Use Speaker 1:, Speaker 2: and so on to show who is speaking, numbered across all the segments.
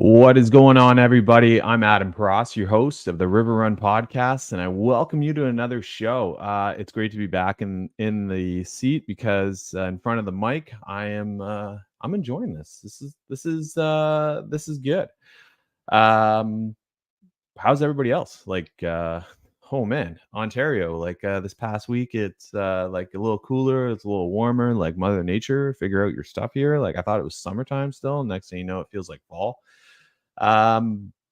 Speaker 1: What is going on, everybody? I'm Adam Pross, your host of the River Run Podcast, and I welcome you to another show. It's great to be back in the seat because in front of the mic, I'm enjoying this. This is good. Um, how's everybody else? Oh man, Ontario. This past week, it's like a little cooler. It's a little warmer. Like Mother Nature, figure out your stuff here. Like I thought it was summertime still. Next thing you know, it feels like fall.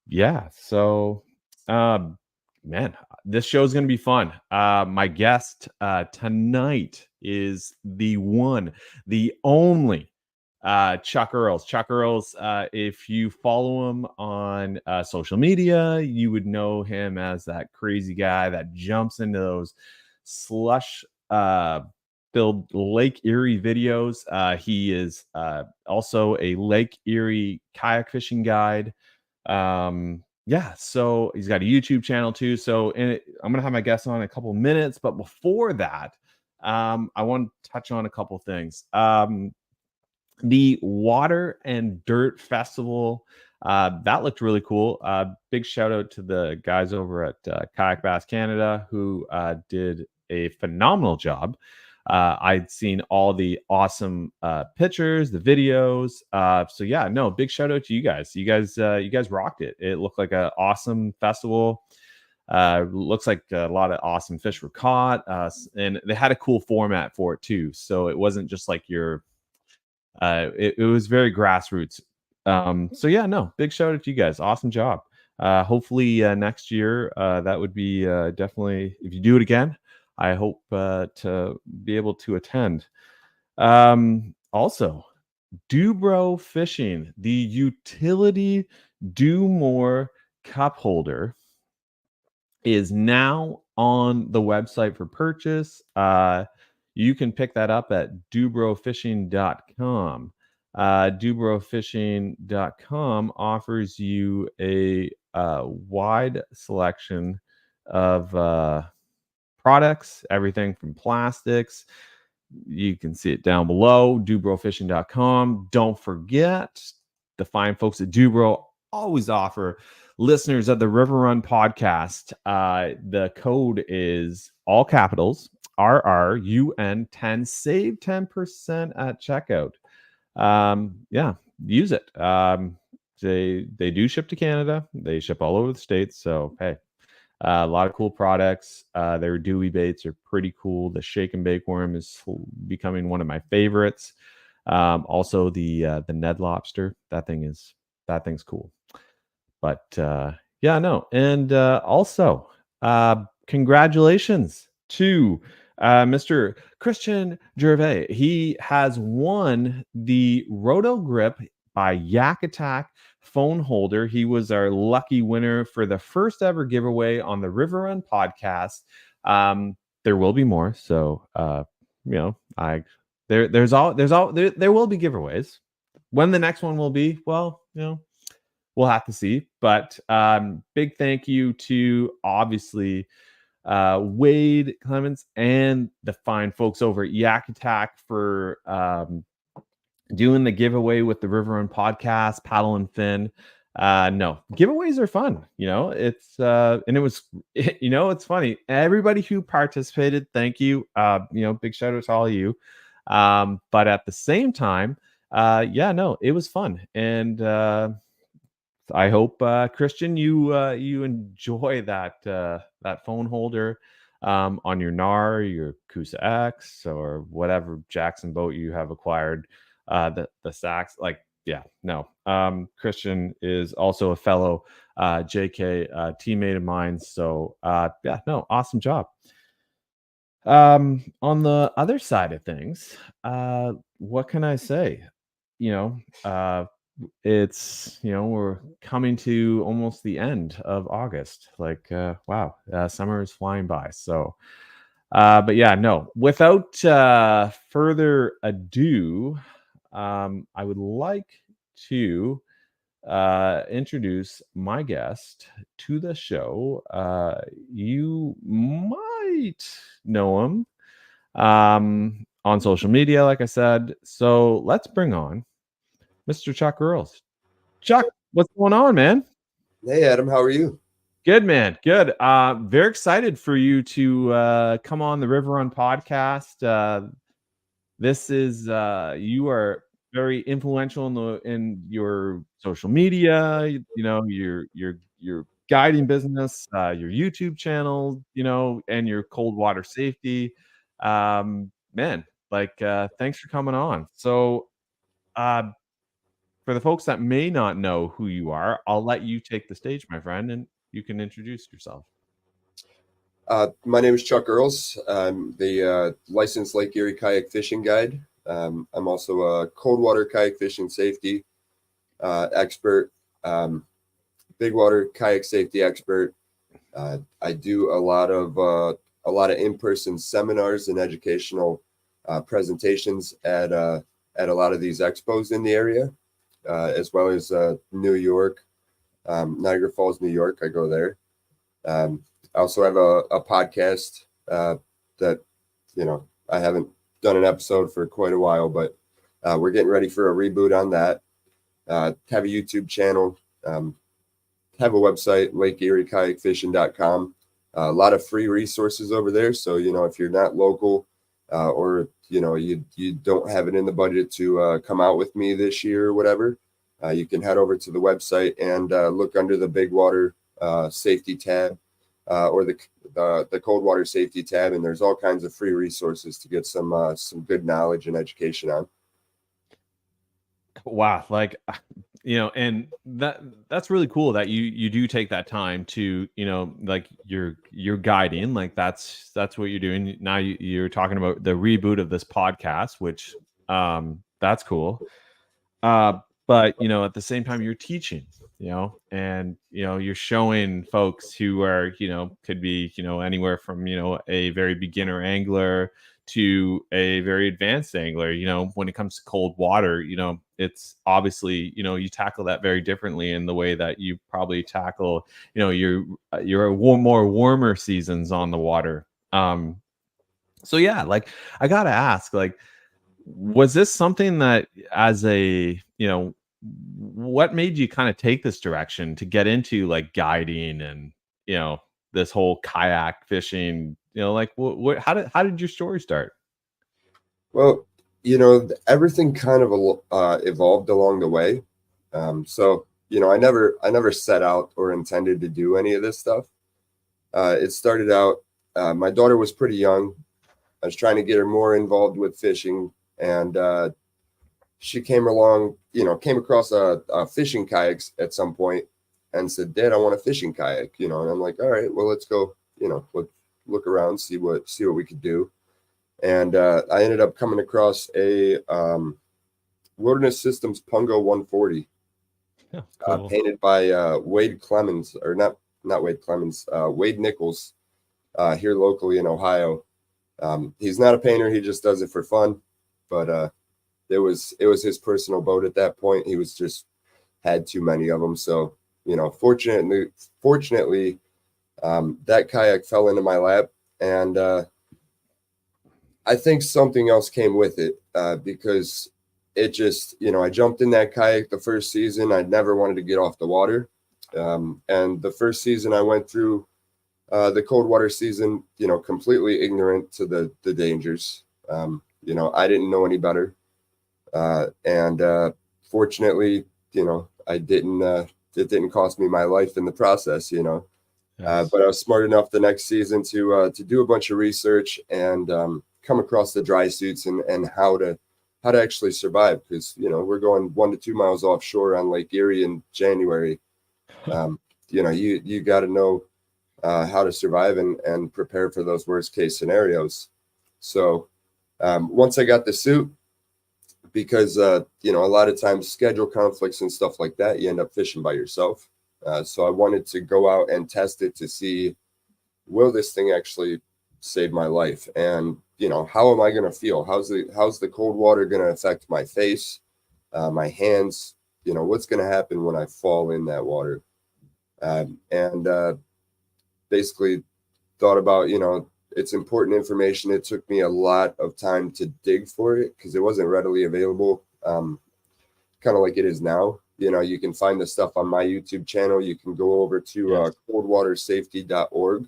Speaker 1: Yeah, so um man, this show is gonna be fun. My guest tonight is the one, the only Chuck Earls. Chuck Earls, if you follow him on social media, you would know him as that crazy guy that jumps into those slush filled Lake Erie videos. He is also a Lake Erie kayak fishing guide. Yeah, so he's got a YouTube channel too. I'm gonna have my guest on in a couple minutes, but before that, I want to touch on a couple things. The Water and Dirt Festival, that looked really cool. Big shout out to the guys over at Kayak Bass Canada who did a phenomenal job. I'd seen all the awesome pictures, the videos. So yeah, no, big shout out to you guys. You guys rocked it. It looked like an awesome festival. Looks like a lot of awesome fish were caught, and they had a cool format for it too. So it wasn't just like it was very grassroots. So yeah, no, big shout out to you guys. Awesome job. Hopefully next year, that would be definitely, if you do it again, I hope to be able to attend. Also, Dubro Fishing, the utility Do More cup holder is now on the website for purchase. You can pick that up at dubrofishing.com. Dubrofishing.com offers you a wide selection of products, everything from plastics. You can see it down below, dubrofishing.com. Don't forget, the fine folks at Dubro always offer listeners of the River Run podcast. The code is all capitals RRUN10. Save 10% at checkout. Yeah, use it. They do ship to Canada. They ship all over the states. So hey, a lot of cool products. Their dewy baits are pretty cool. The shake and bake worm is becoming one of my favorites. Also the Ned lobster. That thing's cool. But yeah, no. And also, congratulations to Mr. Christian Gervais. He has won the Roto Grip by Yak Attack phone holder. He was our lucky winner for the first ever giveaway on the River Run podcast. There will be more. So, there will be giveaways. When the next one will be, well, we'll have to see. But big thank you to obviously Wade Clements and the fine folks over at Yak Attack for doing the giveaway with the River Run podcast, Paddle and Fin. No, giveaways are fun. It's and it was, it's funny. Everybody who participated, thank you. Big shout out to all of you. But at the same time, yeah, no, it was fun. And I hope Christian, you enjoy that phone holder on your NAR, your Coosa X, or whatever Jackson boat you have acquired. The Sachs, Christian is also a fellow JK teammate of mine. So yeah, no, awesome job. On the other side of things, what can I say? It's we're coming to almost the end of August. Wow, summer is flying by. So but yeah, no, without further ado, I would like to introduce my guest to the show. You might know him on social media, like I said. So let's bring on Mr. Chuck Earls. Chuck, What's going on, man?
Speaker 2: Hey, Adam, how are you?
Speaker 1: Good, man. Good. Very excited for you to come on the River Run podcast. This is you are very influential in your social media. Your guiding business, your YouTube channel, and your cold water safety. Man, thanks for coming on. So, uh, for the folks that may not know who you are, I'll let you take the stage, my friend, and you can introduce yourself.
Speaker 2: My name is Chuck Earls. I'm the licensed Lake Erie Kayak fishing guide. I'm also a cold water kayak fishing safety expert, big water kayak safety expert. I do a lot of in-person seminars and educational presentations at a lot of these expos in the area, as well as New York, Niagara Falls, New York. I go there. I also have a podcast that, I haven't done an episode for quite a while, but we're getting ready for a reboot on that. Have a YouTube channel, have a website, LakeErieKayakFishing.com. A lot of free resources over there. So, if you're not local or, you don't have it in the budget to come out with me this year or whatever, you can head over to the website and look under the big water safety tab. Or the cold water safety tab, and there's all kinds of free resources to get some good knowledge and education on.
Speaker 1: Wow, and that's really cool that you do take that time to, you're guiding, that's what you're doing. Now you're talking about the reboot of this podcast, which that's cool. But at the same time you're teaching, and you're showing folks who are, could be, anywhere from, a very beginner angler to a very advanced angler. When it comes to cold water, it's obviously, you tackle that very differently in the way that you probably tackle, your more warmer seasons on the water. So yeah, I gotta ask, was this something that, as a, what made you kind of take this direction to get into guiding and, this whole kayak fishing, what how did your story start?
Speaker 2: Well, everything kind of evolved along the way. So, I never set out or intended to do any of this stuff. It started out, my daughter was pretty young. I was trying to get her more involved with fishing, and she came across a fishing kayaks at some point and said, "Dad, I want a fishing kayak," and I'm like, "All right, well, let's go, let's look around, see what we could do." And I ended up coming across a Wilderness Systems Pungo 140, cool. Painted by Wade Clemens, or not Wade Clemens, Wade Nichols, here locally in Ohio. He's not a painter; he just does it for fun. But it was his personal boat at that point. He was just had too many of them. So fortunately, that kayak fell into my lap, and I think something else came with it because it just, I jumped in that kayak the first season. I never wanted to get off the water. And the first season I went through the cold water season, completely ignorant to the dangers. I didn't know any better. And fortunately, I didn't, it didn't cost me my life in the process, Yes. But I was smart enough the next season to do a bunch of research and come across the dry suits and how to actually survive, because we're going 1 to 2 miles offshore on Lake Erie in January. You got to know how to survive and prepare for those worst case scenarios. So once I got the suit, because a lot of times schedule conflicts and stuff like that, you end up fishing by yourself. So I wanted to go out and test it to see, will this thing actually save my life? And, how am I going to feel? How's the cold water going to affect my face, my hands? What's going to happen when I fall in that water? And basically thought about, it's important information. It took me a lot of time to dig for it because it wasn't readily available, kind of like it is now. You can find the stuff on my YouTube channel. You can go over to coldwatersafety.org,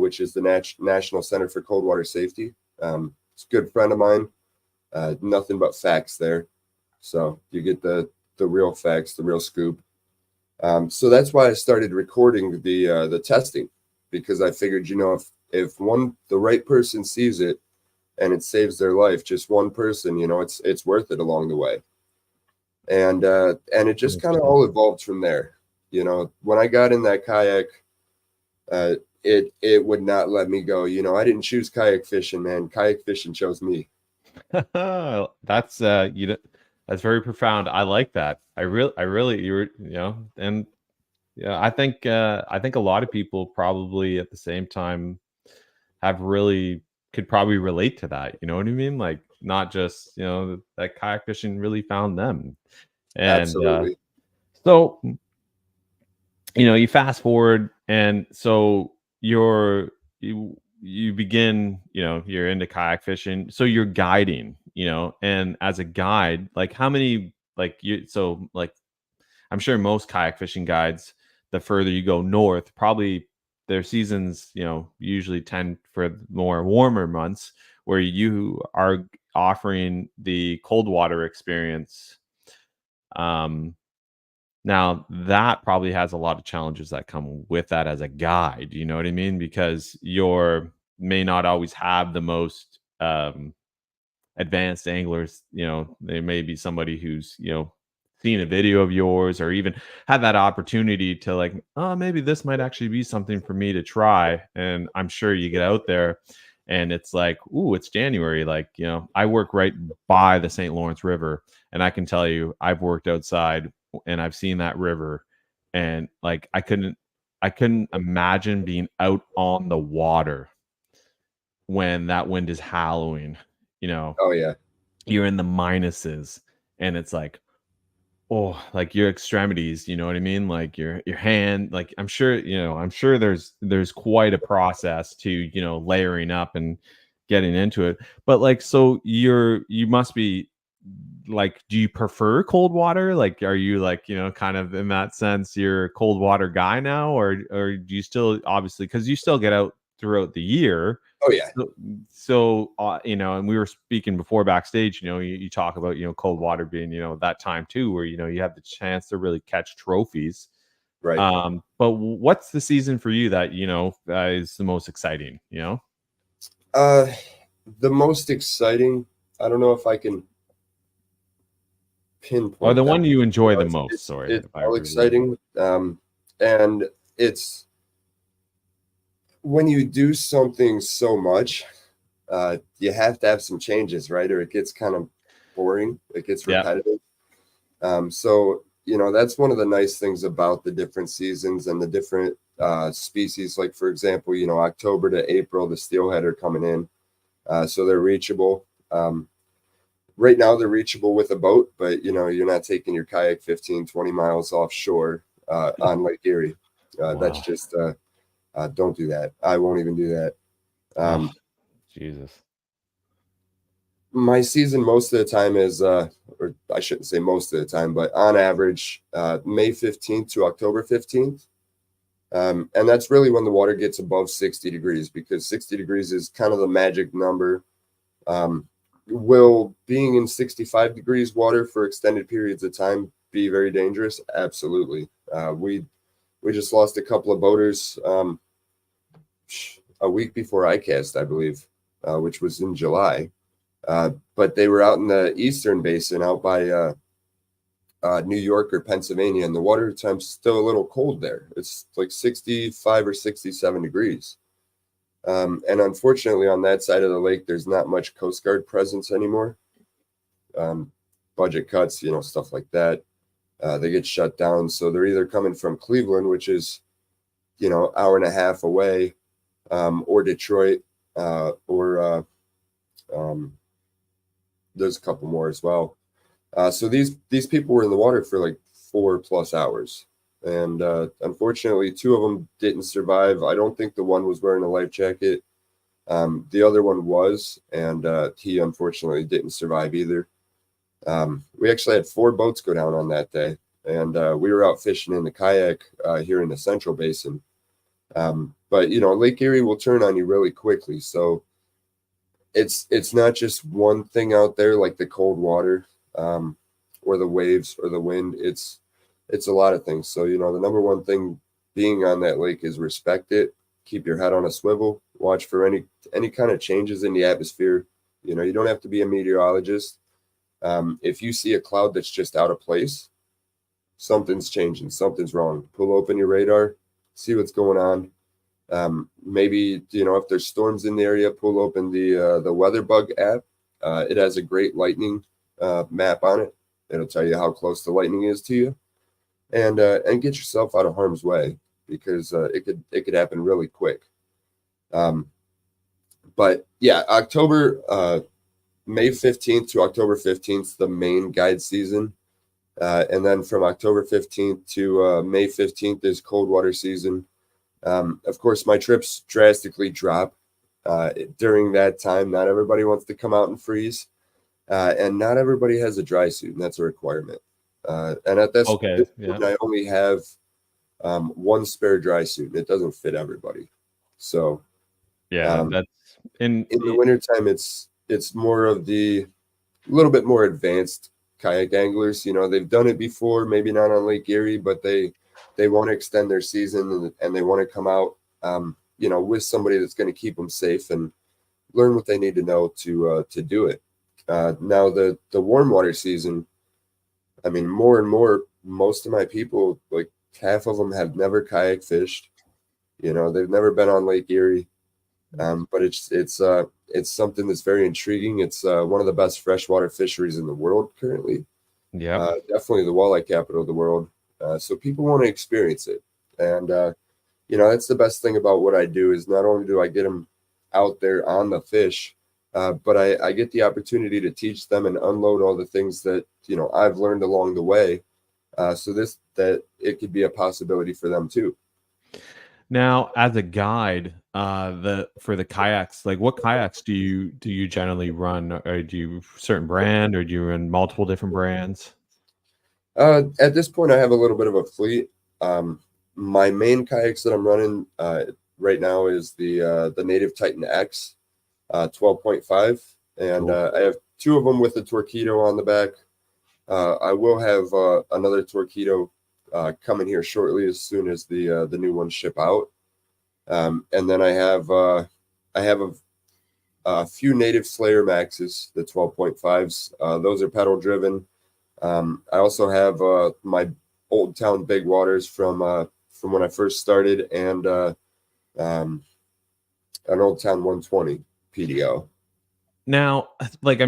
Speaker 2: which is the National Center for Cold Water Safety. It's a good friend of mine. Nothing but facts there. So you get the real facts, the real scoop. So that's why I started recording the testing, because I figured, if the right person sees it and it saves their life, just one person, it's worth it along the way. And it just kind of all evolved from there. When I got in that kayak, it would not let me go. I didn't choose kayak fishing, man. Kayak fishing chose me.
Speaker 1: That's that's very profound. I like that. I really, and yeah, I think a lot of people probably at the same time could probably relate to that. You know what I mean? Like, not just, that kayak fishing really found them. And
Speaker 2: Absolutely.
Speaker 1: so, you fast forward, and so you begin, you're into kayak fishing, so you're guiding, and as a guide, like, how many, like, I'm sure most kayak fishing guides, the further you go north, probably their seasons, usually tend for more warmer months, where you are offering the cold water experience. Now that probably has a lot of challenges that come with that as a guide, you know what I mean? Because may not always have the most advanced anglers. There may be somebody who's, seen a video of yours, or even had that opportunity to, like, oh, maybe this might actually be something for me to try. And I'm sure you get out there and it's like, ooh, it's January. Like, I work right by the St. Lawrence River, and I can tell you, I've worked outside and I've seen that river, and like, I couldn't imagine being out on the water when that wind is howling.
Speaker 2: Oh yeah.
Speaker 1: You're in the minuses, and it's like, oh, like your extremities, you know what I mean? Like your hand, like, I'm sure there's quite a process to, layering up and getting into it. But like, so you must be like, do you prefer cold water? Like, are you like, kind of in that sense, you're a cold water guy now, or do you still, obviously, because you still get out throughout the year?
Speaker 2: Oh yeah.
Speaker 1: So, and we were speaking before backstage, you talk about, cold water being, that time too, where, you have the chance to really catch trophies.
Speaker 2: Right.
Speaker 1: But what's the season for you that, is the most exciting,
Speaker 2: The most exciting, I don't know if I can pinpoint,
Speaker 1: or the one you enjoy the
Speaker 2: it's,
Speaker 1: most.
Speaker 2: it's,
Speaker 1: Sorry.
Speaker 2: it's all exciting. And it's when you do something so much, you have to have some changes, right? Or it gets kind of boring. It gets repetitive. So, that's one of the nice things about the different seasons and the different species. Like, for example, October to April, the steelhead are coming in. So they're reachable. Right now they're reachable with a boat, but you're not taking your kayak 15, 20 miles offshore on Lake Erie.
Speaker 1: Wow.
Speaker 2: That's just, don't do that. I won't even do that.
Speaker 1: Jesus.
Speaker 2: My season most of the time is, or I shouldn't say most of the time, but on average, May 15th to October 15th. And that's really when the water gets above 60 degrees, because 60 degrees is kind of the magic number. Will being in 65 degrees water for extended periods of time be very dangerous? Absolutely. We just lost a couple of boaters a week before ICAST, I believe, which was in July. But they were out in the Eastern Basin, out by New York or Pennsylvania, and the water temp's still a little cold there. It's like 65 or 67 degrees. And unfortunately, on that side of the lake, there's not much Coast Guard presence anymore. Budget cuts, stuff like that. They get shut down. So they're either coming from Cleveland, which is, hour and a half away, or Detroit, or there's a couple more as well. So these people were in the water for like 4+ hours. And unfortunately, 2 of them didn't survive. I don't think the one was wearing a life jacket. The other one was, and he unfortunately didn't survive either. We actually had 4 boats go down on that day. and we were out fishing in the kayak here in the Central Basin. But Lake Erie will turn on you really quickly, so it's not just one thing out there like the cold water, or the waves or the wind. It's a lot of things. So the number one thing being on that lake is respect it, keep your head on a swivel, watch for any kind of changes in the atmosphere. You don't have to be a meteorologist. If you see a cloud that's just out of place, something's changing, something's wrong. Pull open your radar, see what's going on. Maybe if there's storms in the area, pull open the WeatherBug app. It has a great lightning map on it. It'll tell you how close the lightning is to you, and get yourself out of harm's way, because it could happen really quick. But yeah, May 15th to October 15th, the main guide season. And then from October 15th to May 15th is cold water season. Of course, my trips drastically drop during that time. Not everybody wants to come out and freeze, and not everybody has a dry suit, and that's a requirement. And at this point, I only have one spare dry suit, and it doesn't fit everybody. So
Speaker 1: that's in
Speaker 2: the wintertime, it's more of the little bit more advanced kayak anglers. They've done it before, maybe not on Lake Erie, but they want to extend their season, and they want to come out with somebody that's going to keep them safe and learn what they need to know to do it. Now the warm water season, I mean, more and more, most of my people, like half of them, have never kayak fished. They've never been on Lake Erie. But it's something that's very intriguing. It's one of the best freshwater fisheries in the world currently.
Speaker 1: Yeah,
Speaker 2: definitely the walleye capital of the world. So people want to experience it, and that's the best thing about what I do, is not only do I get them out there on the fish, but I get the opportunity to teach them and unload all the things that I've learned along the way, so that it could be a possibility for them too.
Speaker 1: Now, as a guide, for the kayaks, like what kayaks do you generally run? Or do you certain brand, or do you run multiple different brands?
Speaker 2: At this point, I have a little bit of a fleet. My main kayaks that I'm running right now is the Native Titan X 12.5, and
Speaker 1: Cool.
Speaker 2: I have two of them with a Torpedo on the back. I will have another Torpedo coming here shortly, as soon as the new ones ship out. And then I have a few Native Slayer Maxes, the 12.5s. Those are pedal driven. I also have my Old Town Big Waters from when I first started, and an Old Town 120 PDO.
Speaker 1: Now, like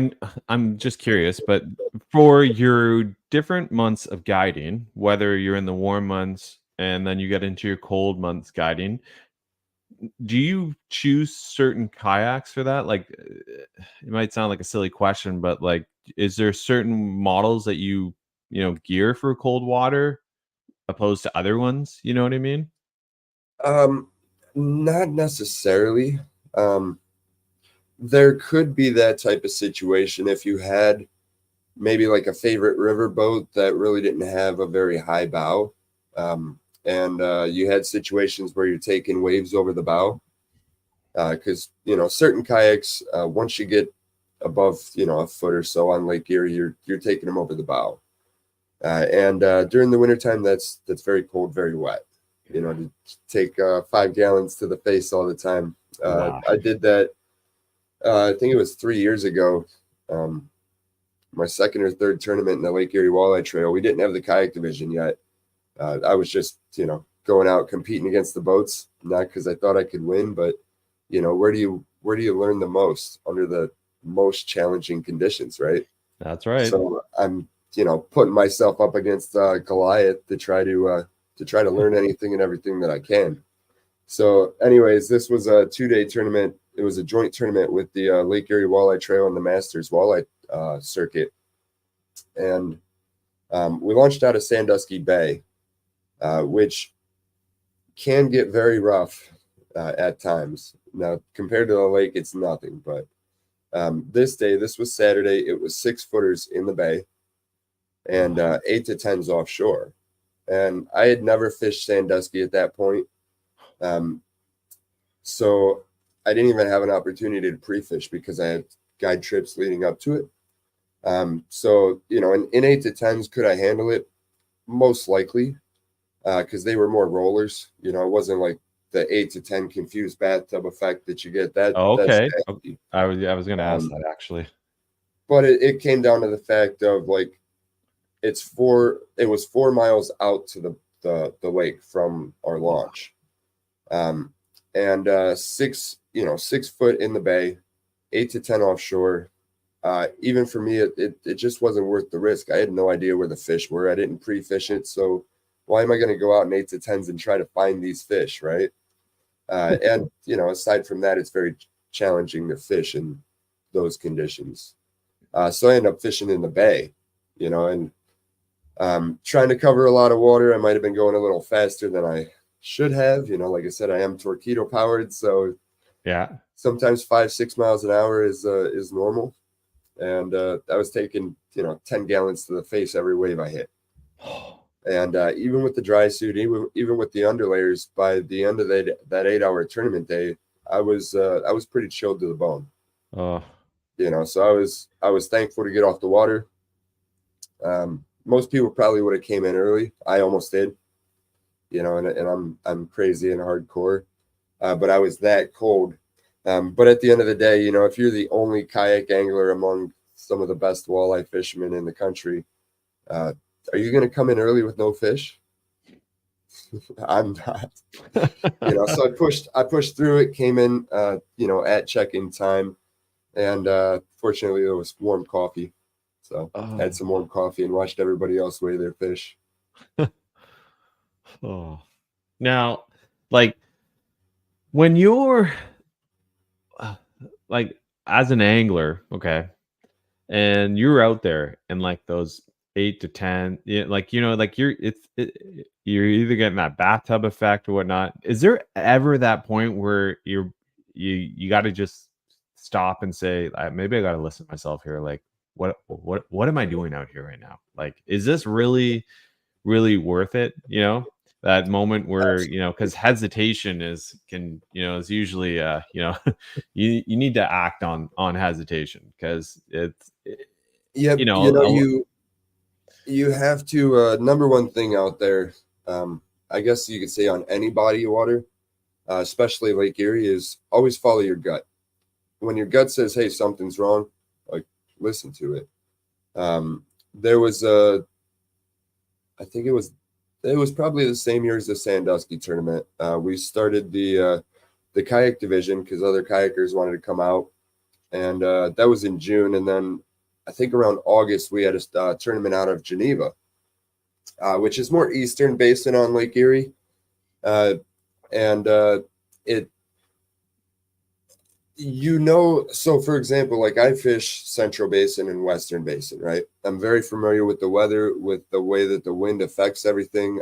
Speaker 1: I'm just curious, but for your different months of guiding, whether you're in the warm months and then you get into your cold months guiding, do you choose certain kayaks for that? Like, it might sound like a silly question, but like, is there certain models that gear for cold water opposed to other ones? You know what I mean?
Speaker 2: Not necessarily. There could be that type of situation if you had maybe like a favorite river boat that really didn't have a very high bow, and you had situations where you're taking waves over the bow, because certain kayaks, once you get above a foot or so on Lake Erie, you're taking them over the bow, and during the wintertime, that's very cold, very wet. To take 5 gallons to the face all the time.
Speaker 1: Wow.
Speaker 2: I did that. I think it was 3 years ago. My second or third tournament in the Lake Erie Walleye Trail. We didn't have the kayak division yet. I was just, going out competing against the boats, not because I thought I could win, but where do you learn the most under the most challenging conditions, right?
Speaker 1: That's right.
Speaker 2: So I'm, putting myself up against Goliath to try to learn anything and everything that I can. So, anyways, this was a 2-day tournament. It was a joint tournament with the Lake Erie Walleye Trail and the Masters Walleye circuit, and we launched out of Sandusky Bay, which can get very rough at times. Now, compared to the lake, it's nothing. But this was Saturday. It was 6-footers in the bay. and 8 to 10s offshore. And I had never fished Sandusky at that point. So I didn't even have an opportunity to pre-fish because I had guide trips leading up to it. So, in 8 to 10s, could I handle it? Most likely, because they were more rollers. It wasn't like the 8 to 10 confused bathtub effect that you get. That's
Speaker 1: Okay.
Speaker 2: nasty.
Speaker 1: I was going to ask that actually.
Speaker 2: But it came down to the fact of like, it was 4 miles out to the lake from our launch. And 6 foot in the bay, 8 to 10 offshore. Even for me, it just wasn't worth the risk. I had no idea where the fish were. I didn't pre-fish it. So why am I going to go out in 8 to 10s and try to find these fish, right? And, aside from that, it's very challenging to fish in those conditions. So I ended up fishing in the bay, and trying to cover a lot of water. I might have been going a little faster than I should have. Like I said, I am torpedo powered. So
Speaker 1: yeah,
Speaker 2: sometimes 5-6 miles an hour is normal. And I was taking 10 gallons to the face every wave I hit. And even with the dry suit, even with the underlayers, by the end of that 8-hour tournament day, I was pretty chilled to the bone. So I was thankful to get off the water. Most people probably would have came in early. I almost did, and I'm crazy and hardcore, but I was that cold. But at the end of the day, if you're the only kayak angler among some of the best walleye fishermen in the country, are you going to come in early with no fish? I'm not. So I pushed through it, came in, at check-in time, and fortunately there was warm coffee. So had some warm coffee and watched everybody else weigh their fish.
Speaker 1: Now, like when you're like as an angler, okay, and you're out there and like those 8 to 10, like you're either getting that bathtub effect or whatnot. Is there ever that point where you got to just stop and say, maybe I got to listen to myself here? Like, what am I doing out here right now? Like, is this really worth it? That moment where, because hesitation is usually, you need to act on hesitation because
Speaker 2: you have to, number one thing out there, I guess you could say on any body of water, especially Lake Erie, is always follow your gut. When your gut says, hey, something's wrong, like listen to it. There was I think it was probably the same year as the Sandusky tournament. We started the kayak division because other kayakers wanted to come out, and that was in June. And then I think around August we had a tournament out of Geneva, which is more eastern basin on Lake Erie, and it. So for example, like I fish Central Basin and Western Basin, right? I'm very familiar with the weather, with the way that the wind affects everything,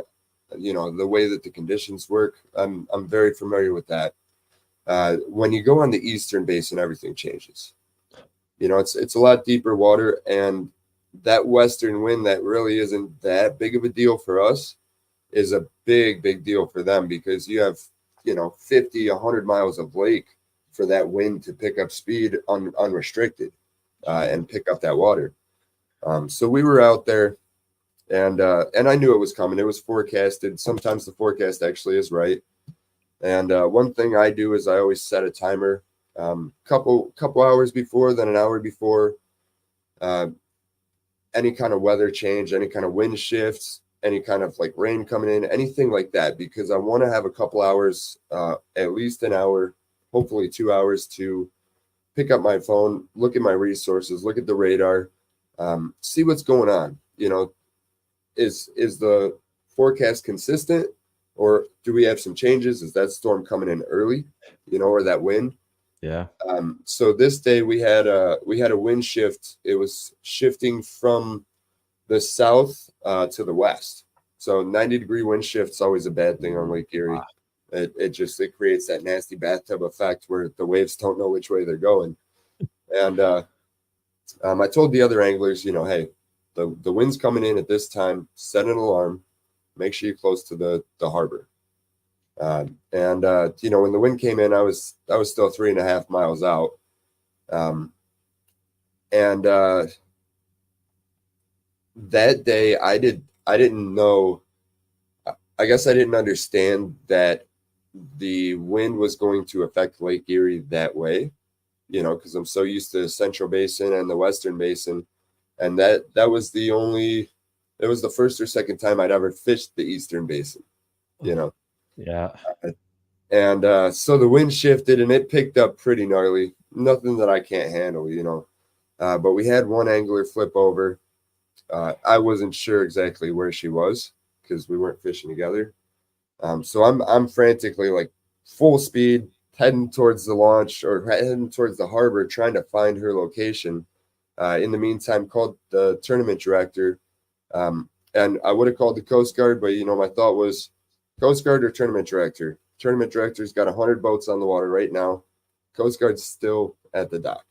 Speaker 2: the way that the conditions work. I'm very familiar with that. When you go on the Eastern Basin, everything changes. It's a lot deeper water, and that Western wind that really isn't that big of a deal for us is a big, big deal for them because you have, 50, 100 miles of lake for that wind to pick up speed unrestricted and pick up that water. So we were out there, and I knew it was coming. It was forecasted. Sometimes the forecast actually is right. And one thing I do is I always set a timer, couple hours before, then an hour before. Any kind of weather change, any kind of wind shifts, any kind of like rain coming in, anything like that, because I want to have a couple hours, at least an hour, hopefully 2 hours to pick up my phone, look at my resources, look at the radar, see what's going on. Is the forecast consistent, or do we have some changes? Is that storm coming in early, or that wind?
Speaker 1: Yeah.
Speaker 2: So this day we had a wind shift. It was shifting from the south to the west. So 90-degree wind shift is always a bad thing on Lake Erie. Wow. It creates that nasty bathtub effect where the waves don't know which way they're going. And I told the other anglers, hey, the wind's coming in at this time, set an alarm, make sure you're close to the harbor. And when the wind came in, I was still 3.5 miles out. That day I didn't know, I guess I didn't understand that the wind was going to affect Lake Erie that way, because I'm so used to the Central Basin and the Western Basin. And that was it was the first or second time I'd ever fished the Eastern Basin,
Speaker 1: Yeah.
Speaker 2: And so the wind shifted and it picked up pretty gnarly. Nothing that I can't handle, but we had one angler flip over. I wasn't sure exactly where she was because we weren't fishing together. So I'm frantically, like, full speed heading towards the launch or heading towards the harbor, trying to find her location. In the meantime, called the tournament director, and I would have called the Coast Guard, but my thought was Coast Guard or tournament director. Tournament director's got 100 boats on the water right now. Coast Guard's still at the dock.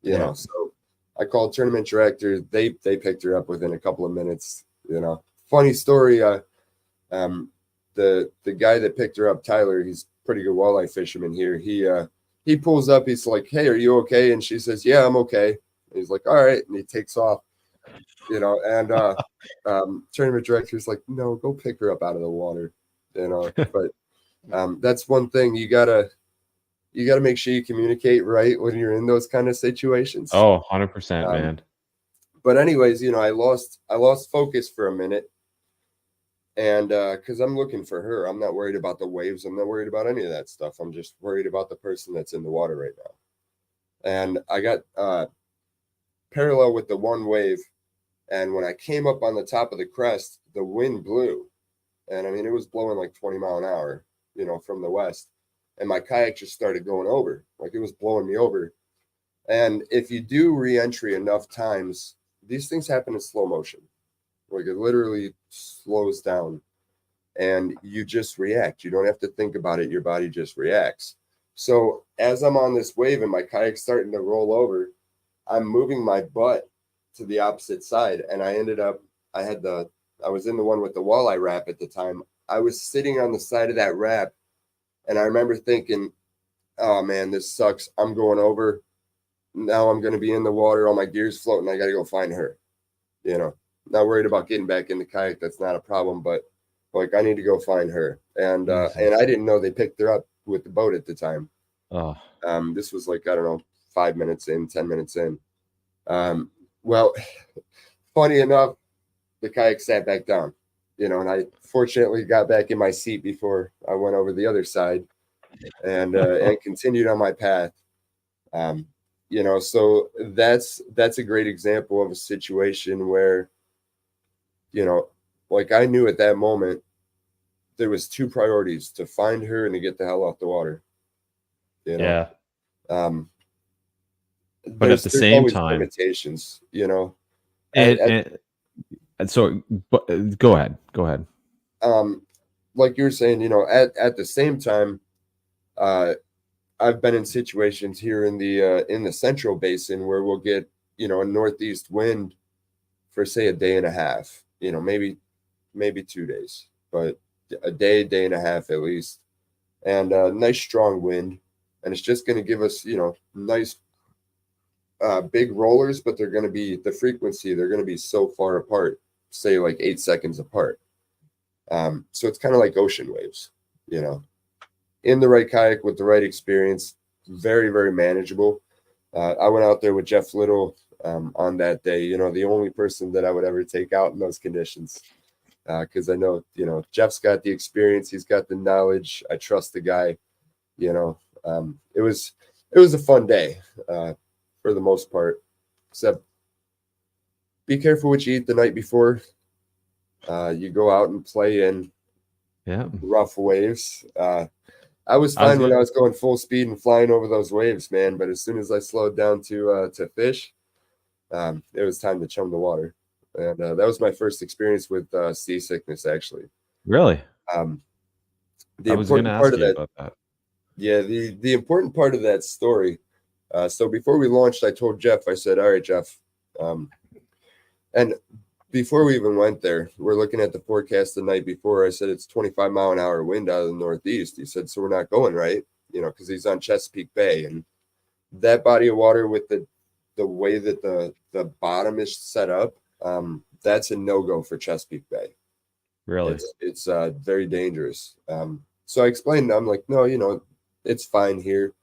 Speaker 2: So I called tournament director. They picked her up within a couple of minutes. Funny story. The guy that picked her up, Tyler, he's a pretty good walleye fisherman here. He pulls up. He's like, "Hey, are you okay?" And she says, "Yeah, I'm okay." And he's like, "All right," and he takes off. And tournament director's like, "No, go pick her up out of the water." But that's one thing you gotta make sure you communicate right when you're in those kind of situations.
Speaker 1: Oh, 100%, man.
Speaker 2: But anyways, I lost focus for a minute. And because I'm looking for her, I'm not worried about the waves. I'm not worried about any of that stuff. I'm just worried about the person that's in the water right now. And I got parallel with the one wave. And when I came up on the top of the crest, the wind blew. And I mean, it was blowing like 20 mile an hour, from the west. And my kayak just started going over, like it was blowing me over. And if you do re-entry enough times, these things happen in slow motion. Like it literally slows down and you just react. You don't have to think about it. Your body just reacts. So as I'm on this wave and my kayak's starting to roll over, I'm moving my butt to the opposite side. And I was in the one with the walleye wrap at the time. I was sitting on the side of that wrap and I remember thinking, "Oh man, this sucks. I'm going over. Now I'm going to be in the water. All my gear's floating. I got to go find her." Not worried about getting back in the kayak. That's not a problem, but like I need to go find her. And I didn't know they picked her up with the boat at the time.
Speaker 1: Oh.
Speaker 2: This was like, I don't know, 5 minutes in, 10 minutes in. Well, funny enough, the kayak sat back down, and I fortunately got back in my seat before I went over the other side and continued on my path. So that's a great example of a situation where, like I knew at that moment there was two priorities: to find her and to get the hell off the water.
Speaker 1: Yeah. But at the
Speaker 2: there's
Speaker 1: same
Speaker 2: always
Speaker 1: time,
Speaker 2: limitations,
Speaker 1: and so, but go ahead.
Speaker 2: Like you were saying, at the same time, I've been in situations here in the Central Basin where we'll get, a northeast wind for say a day and a half, maybe 2 days, but a day and a half at least, and a nice strong wind, and it's just going to give us, nice big rollers, but they're going to be the frequency. They're going to be so far apart, say like 8 seconds apart. So it's kind of like ocean waves, in the right kayak with the right experience, very, very manageable. I went out there with Jeff Little on that day, the only person that I would ever take out in those conditions. Because I know, Jeff's got the experience. He's got the knowledge. I trust the guy, it was a fun day for the most part, except be careful what you eat the night before. You go out and play in rough waves. I was fine when I was going full speed and flying over those waves, man. But as soon as I slowed down to fish, it was time to chum the water. And that was my first experience with seasickness, actually.
Speaker 1: Really?
Speaker 2: The important part of that,
Speaker 1: about that.
Speaker 2: Yeah, the important part of that story. So before we launched, I told Jeff, I said, "All right, Jeff, And before we even went there, we're looking at the forecast the night before. I said it's 25-mile-an-hour wind out of the northeast. He said, so we're not going, right? Because he's on Chesapeake Bay, and that body of water with the way that the bottom is set up, that's a no-go for Chesapeake Bay.
Speaker 1: Really?
Speaker 2: It's very dangerous. So I explained, I'm like, no, it's fine here.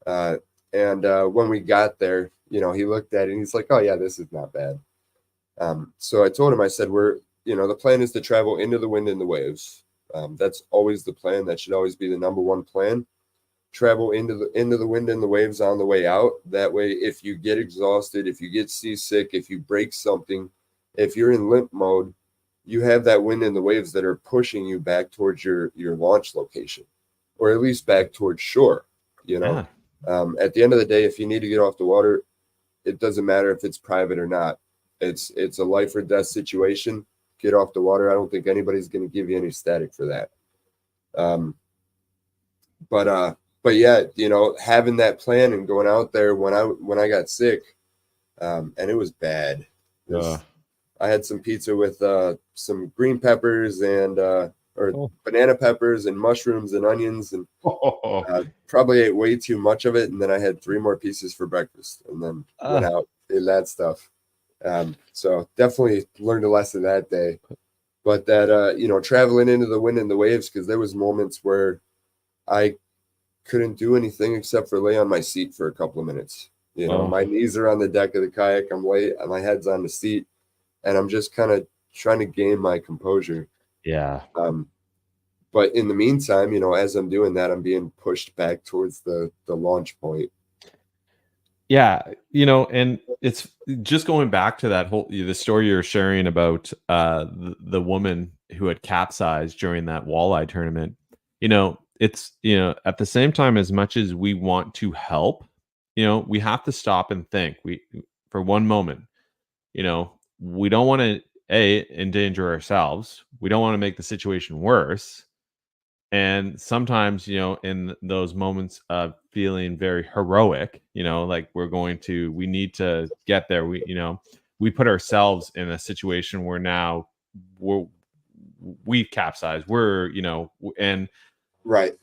Speaker 2: And when we got there, he looked at it and he's like, oh yeah, this is not bad. So I told him, I said, the plan is to travel into the wind and the waves. That's always the plan. That should always be the number one plan. Travel into the wind and the waves on the way out. That way, if you get exhausted, if you get seasick, if you break something, if you're in limp mode, you have that wind and the waves that are pushing you back towards your launch location, or at least back towards shore.
Speaker 1: Yeah.
Speaker 2: At the end of the day, if you need to get off the water, it doesn't matter if it's private or not. It's a life or death situation. Get off the water. I don't think anybody's going to give you any static for that. But yeah, having that plan and going out there when I got sick, and it was bad. I had some pizza with some green peppers and banana peppers and mushrooms and onions, and probably ate way too much of it. And then I had 3 more pieces for breakfast, and then went out in that stuff. So definitely learned a lesson that day. But that traveling into the wind and the waves, because there was moments where I couldn't do anything except for lay on my seat for a couple of minutes. My knees are on the deck of the kayak. My head's on the seat, and I'm just kind of trying to gain my composure.
Speaker 1: Yeah.
Speaker 2: But in the meantime, as I'm doing that, I'm being pushed back towards the launch point.
Speaker 1: Yeah, and it's just going back to that the story you're sharing about the woman who had capsized during that walleye tournament. It's at the same time, as much as we want to help, we have to stop and think. For one moment, we don't want to endanger ourselves. We don't want to make the situation worse. And sometimes, in those moments of feeling very heroic, like we need to get there. We put ourselves in a situation where now we've capsized. And
Speaker 2: right.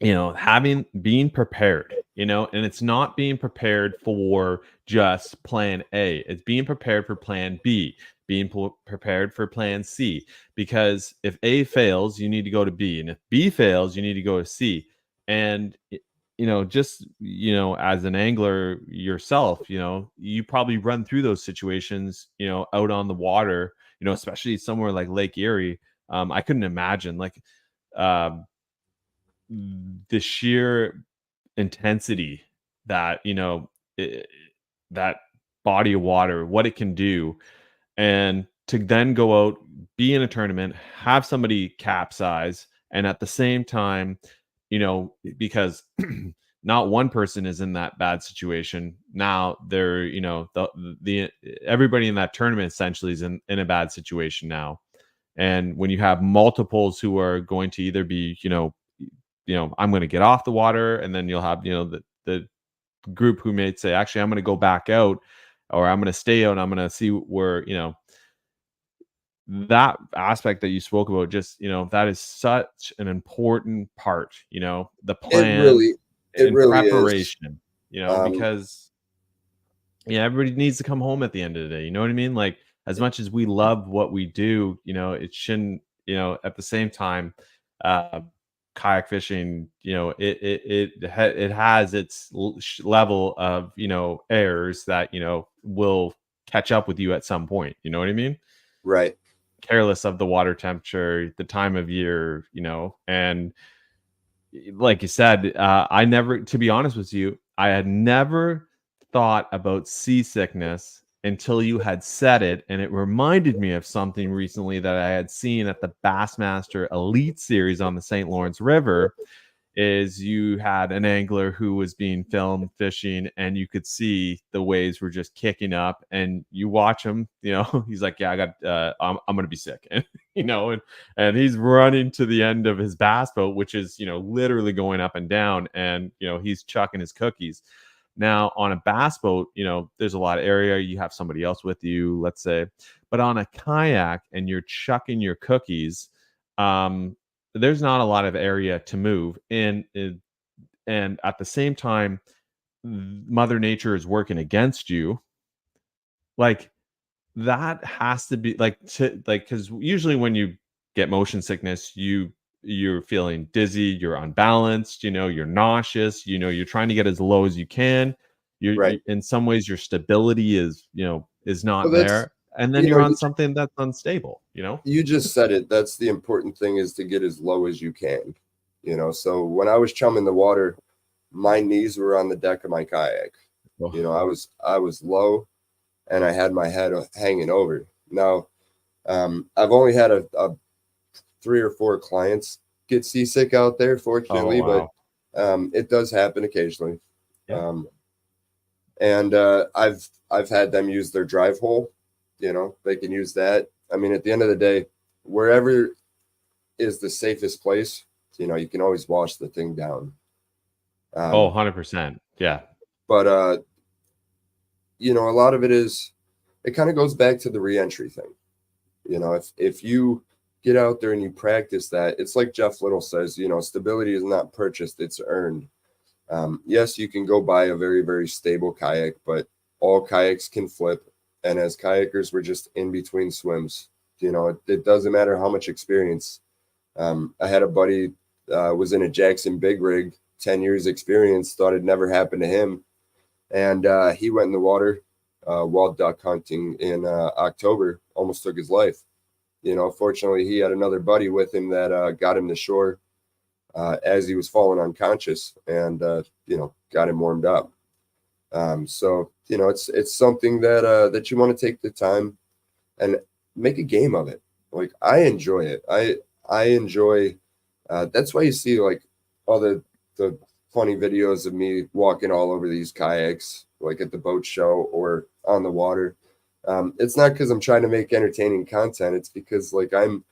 Speaker 1: Being prepared, and it's not being prepared for just plan A. It's being prepared for plan B, being prepared for plan C, because if A fails, you need to go to B, and if B fails, you need to go to C. And as an angler yourself, you probably run through those situations, out on the water, especially somewhere like Lake Erie. I couldn't imagine the sheer intensity that that body of water, what it can do, and to then go out, be in a tournament, have somebody capsize, and at the same time, because not one person is in that bad situation. Now they're, the everybody in that tournament essentially is in a bad situation now. And when you have multiples who are going to either be, I'm going to get off the water, and then you'll have, the group who may say, actually, I'm going to go back out, or I'm going to stay out, and I'm going to see where, that aspect that you spoke about, just, that is such an important part, the plan,
Speaker 2: it really
Speaker 1: preparation,
Speaker 2: is.
Speaker 1: Because everybody needs to come home at the end of the day. You know what I mean? Like, as much as we love what we do, it shouldn't, at the same time, kayak fishing, it has its level of, errors that, will catch up with you at some point. You know what I mean?
Speaker 2: Right.
Speaker 1: Careless of the water temperature, the time of year, and like you said, I never, to be honest with you, I had never thought about seasickness until you had said it, and it reminded me of something recently that I had seen at the Bassmaster Elite Series on the St. Lawrence River. Is you had an angler who was being filmed fishing, and you could see the waves were just kicking up, and you watch him, he's like, yeah, I got, I'm gonna be sick, and and he's running to the end of his bass boat, which is, literally going up and down, and he's chucking his cookies. Now, on a bass boat, there's a lot of area. You have somebody else with you, let's say. But on a kayak and you're chucking your cookies, there's not a lot of area to move. And at the same time, Mother Nature is working against you. Like, that has to be because usually when you get motion sickness, you're feeling dizzy, you're unbalanced, you're nauseous, you're trying to get as low as you can.
Speaker 2: Right.
Speaker 1: In some ways your stability is not
Speaker 2: Well, that's,
Speaker 1: there, and then
Speaker 2: you know,
Speaker 1: you're on something that's unstable.
Speaker 2: you just said it. That's the important thing, is to get as low as you can. So when I was chumming the water, my knees were on the deck of my kayak.
Speaker 1: Oh.
Speaker 2: I was low, and I had my head hanging over. Now, I've only had a 3 or 4 clients get seasick out there, fortunately,
Speaker 1: wow.
Speaker 2: but it does happen occasionally.
Speaker 1: Yeah.
Speaker 2: And I've had them use their drive hole. They can use that. I mean, at the end of the day, wherever is the safest place, you can always wash the thing down.
Speaker 1: 100%. Yeah.
Speaker 2: But a lot of it kind of goes back to the reentry thing. If you get out there and you practice that, it's like Jeff Little says, stability is not purchased, it's earned. Yes, you can go buy a very, very stable kayak, but all kayaks can flip. And as kayakers, we're just in between swims. It doesn't matter how much experience. I had a buddy was in a Jackson big rig, 10 years experience, thought it never happened to him. And he went in the water wild duck hunting in October, almost took his life. Fortunately, he had another buddy with him that got him to shore as he was falling unconscious, and got him warmed up. So it's something that you want to take the time and make a game of it. Like, I enjoy it. I enjoy. That's why you see like all the funny videos of me walking all over these kayaks, like at the boat show or on the water. It's not because I'm trying to make entertaining content. It's because like I'm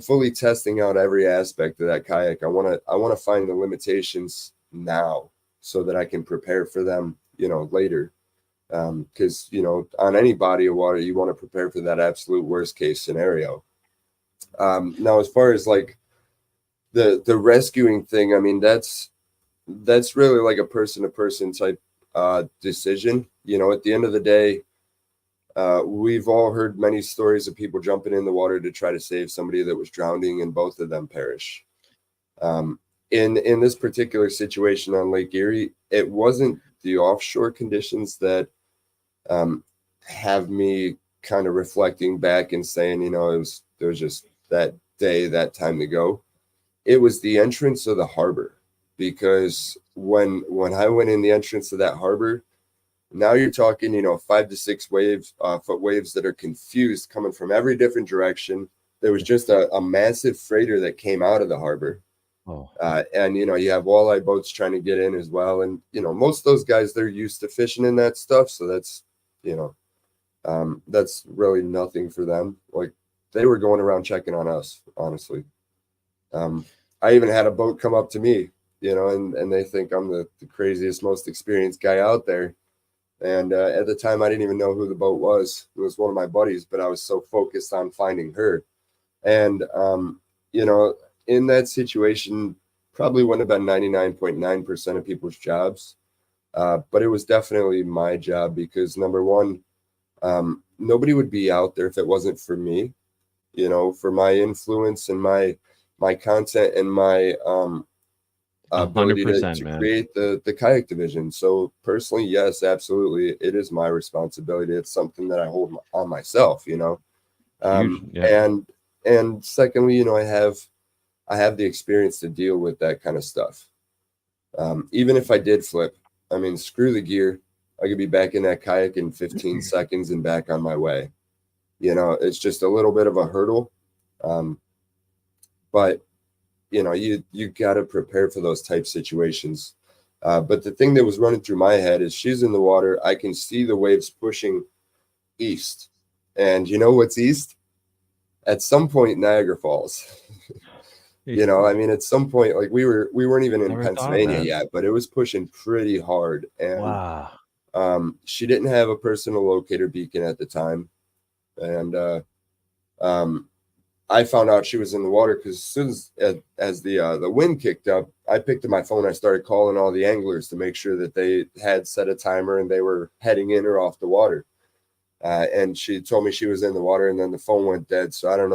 Speaker 2: fully testing out every aspect of that kayak. I want to find the limitations now so that I can prepare for them, later. Because on any body of water, you want to prepare for that absolute worst case scenario. Now, as far as like the rescuing thing, I mean, that's really like a person to person type decision. At the end of the day, we've all heard many stories of people jumping in the water to try to save somebody that was drowning, and both of them perish. In this particular situation on Lake Erie, it wasn't the offshore conditions that have me kind of reflecting back and saying, there was just that day, that time to go. It was the entrance of the harbor, because when I went in the entrance of that harbor, now you're talking, 5 to 6 foot waves that are confused, coming from every different direction. There was just a massive freighter that came out of the harbor.
Speaker 1: Oh.
Speaker 2: And, you have walleye boats trying to get in as well. And, most of those guys, they're used to fishing in that stuff. So that's, that's really nothing for them. Like, they were going around checking on us, honestly. I even had a boat come up to me, and they think I'm the craziest, most experienced guy out there. And at the time, I didn't even know who the boat was. It was one of my buddies, but I was so focused on finding her. And, in that situation, probably wouldn't have been 99.9% of people's jobs. But it was definitely my job, because number one, nobody would be out there if it wasn't for me, for my influence and my content and my ability to create the kayak division. So personally, yes, absolutely, it is my responsibility. It's something that I hold on myself,
Speaker 1: Huge, yeah.
Speaker 2: And secondly, I have the experience to deal with that kind of stuff. Even if I did flip, I mean, screw the gear, I could be back in that kayak in 15 seconds and back on my way. It's just a little bit of a hurdle. But you got to prepare for those type situations. But the thing that was running through my head is, she's in the water. I can see the waves pushing east. And you know what's east? At some point, Niagara Falls. I mean, at some point, like we weren't even in
Speaker 1: Never thought of
Speaker 2: Pennsylvania
Speaker 1: that.
Speaker 2: yet, but it was pushing pretty hard. And
Speaker 1: Wow.
Speaker 2: she didn't have a personal locator beacon at the time. And I found out she was in the water because as soon as the wind kicked up, I picked up my phone. I started calling all the anglers to make sure that they had set a timer and they were heading in or off the water. And she told me she was in the water, and then the phone went dead. So I don't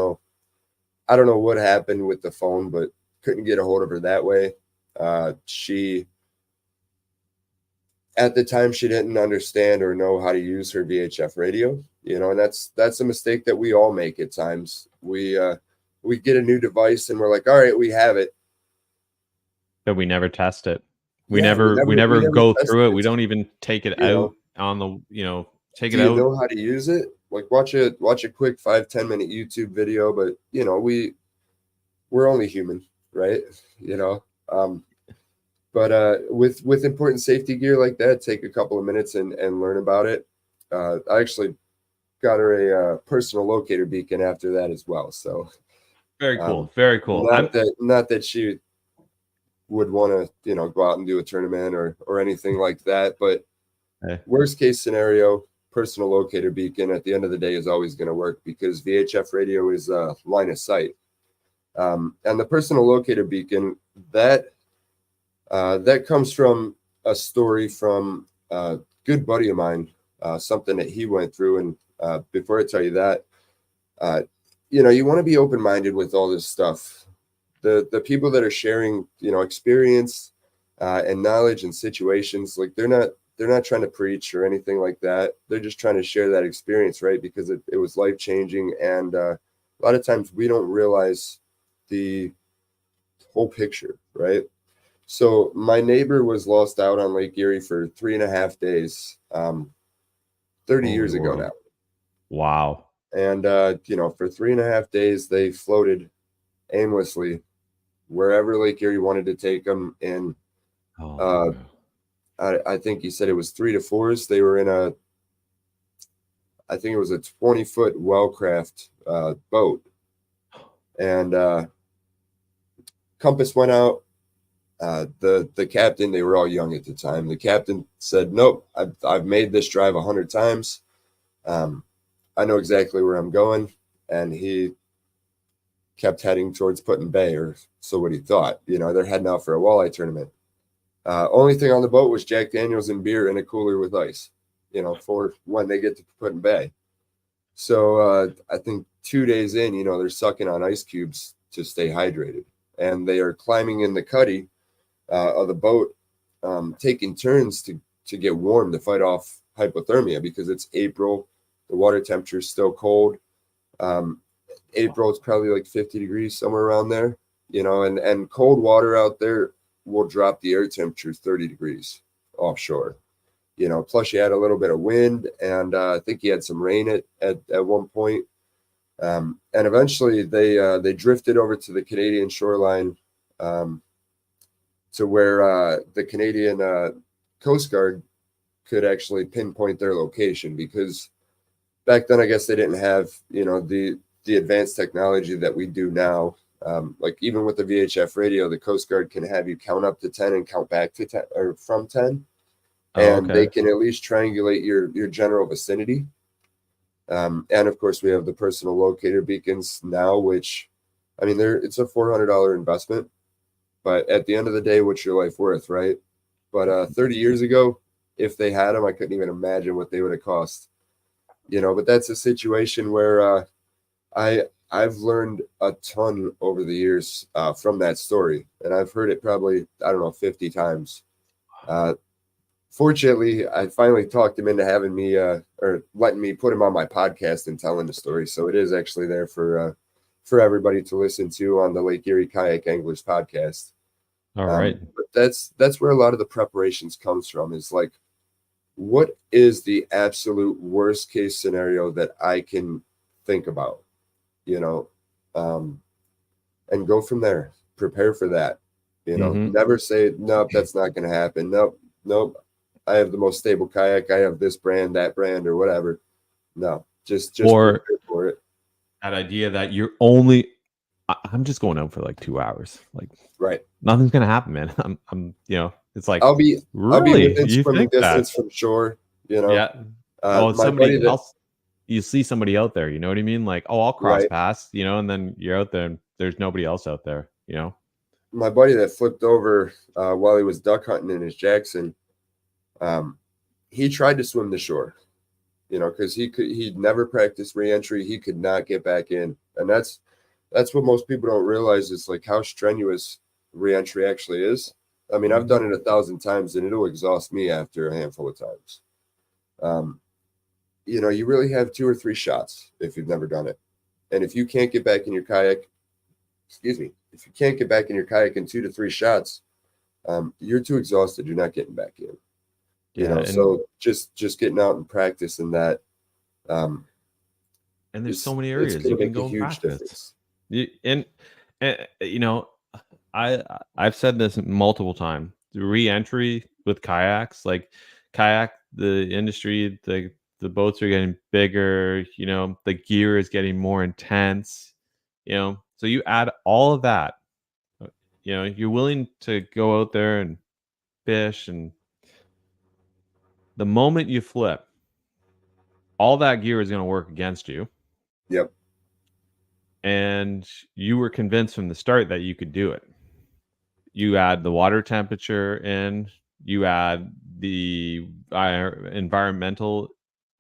Speaker 2: know what happened with the phone, but couldn't get a hold of her that way. She, at the time, she didn't understand or know how to use her VHF radio, and that's a mistake that we all make at times. We get a new device and we're like, all right, we have it.
Speaker 1: But we never test it. We
Speaker 2: Yeah,
Speaker 1: never go through it.
Speaker 2: it.
Speaker 1: We don't even take it out on the, take it out.
Speaker 2: Do you know how to use it? Like watch a quick 5-10 minute YouTube video, but we're only human, right? But with important safety gear like that, take a couple of minutes and learn about it. I actually got her a personal locator beacon after that as well. So
Speaker 1: very cool. Very cool.
Speaker 2: Not that she would want to, go out and do a tournament or anything like that. But worst case scenario, personal locator beacon at the end of the day is always going to work because VHF radio is line of sight. And the personal locator beacon, that comes from a story from a good buddy of mine, something that he went through. And before I tell you that, you want to be open-minded with all this stuff. The people that are sharing, experience and knowledge and situations, like they're not trying to preach or anything like that. They're just trying to share that experience, right? Because it was life-changing. And a lot of times we don't realize the whole picture, right? So my neighbor was lost out on Lake Erie for 3.5 days, 30 years ago now.
Speaker 1: Wow.
Speaker 2: And, for 3.5 days, they floated aimlessly wherever Lake Erie wanted to take them. And I think he said it was 3 to 4s. They were in I think it was a 20-foot Wellcraft boat. And compass went out. The captain, they were all young at the time. The captain said, nope, I've made this drive 100 times. I know exactly where I'm going. And he kept heading towards Put-in Bay, or so what he thought. They're heading out for a walleye tournament. Only thing on the boat was Jack Daniels and beer in a cooler with ice, for when they get to Put-in Bay. So I think 2 days in, they're sucking on ice cubes to stay hydrated. And they are climbing in the cuddy of the boat, taking turns to get warm to fight off hypothermia because it's April. The water temperature is still cold. April, it's probably like 50 degrees, somewhere around there, and cold water out there will drop the air temperature 30 degrees offshore. Plus you had a little bit of wind, and I think you had some rain at one point. And eventually they drifted over to the Canadian shoreline, to where the Canadian Coast Guard could actually pinpoint their location, because back then I guess they didn't have the advanced technology that we do now. Like even with the VHF radio, the Coast Guard can have you count up to 10 and count back to 10 or from 10. And they can at least triangulate your general vicinity. And of course we have the personal locator beacons now, which, I mean, it's a $400 investment, but at the end of the day, what's your life worth, right? But 30 years ago, if they had them, I couldn't even imagine what they would have cost. But that's a situation where I've learned a ton over the years from that story, and I've heard it probably, I don't know, 50 times. Fortunately, I finally talked him into having me or letting me put him on my podcast and telling the story. So it is actually there for everybody to listen to on the Lake Erie Kayak Anglers podcast.
Speaker 1: All right.
Speaker 2: But that's where a lot of the preparations comes from, is like, what is the absolute worst case scenario that I can think about, and go from there. Prepare for that. Never say, nope, that's not going to happen. Nope. I have the most stable kayak. I have this brand, that brand, or whatever. No, just prepare for it.
Speaker 1: That idea that you're only I'm just going out for like 2 hours. Like
Speaker 2: Right.
Speaker 1: nothing's gonna happen, man. I'm it's like
Speaker 2: I'll be
Speaker 1: really
Speaker 2: within
Speaker 1: you
Speaker 2: swimming
Speaker 1: think that?
Speaker 2: distance from shore.
Speaker 1: Yeah. Oh,
Speaker 2: My buddy
Speaker 1: somebody
Speaker 2: that
Speaker 1: else. You see somebody out there. You know what I mean? Like, oh, I'll cross
Speaker 2: right,
Speaker 1: pass. And then you're out there, and there's nobody else out there.
Speaker 2: my buddy that flipped over while he was duck hunting in his Jackson. He tried to swim the shore, because he'd never practiced reentry. He could not get back in, and that's what most people don't realize is like how strenuous reentry actually is. I mean, I've done it 1,000 times, and it'll exhaust me after a handful of times. You really have 2 or 3 shots if you've never done it, and if you can't get back in your kayak, if you can't get back in your kayak in 2 to 3 shots, you're too exhausted. You're not getting back in. So just getting out and practicing that.
Speaker 1: And there's so many areas you can go and practice. I've said this multiple times. The re-entry with kayaks, like the industry, the boats are getting bigger. The gear is getting more intense. So you add all of that. You're willing to go out there and fish, and the moment you flip, all that gear is going to work against you.
Speaker 2: Yep.
Speaker 1: And you were convinced from the start that you could do it. You add the water temperature in, you add the environmental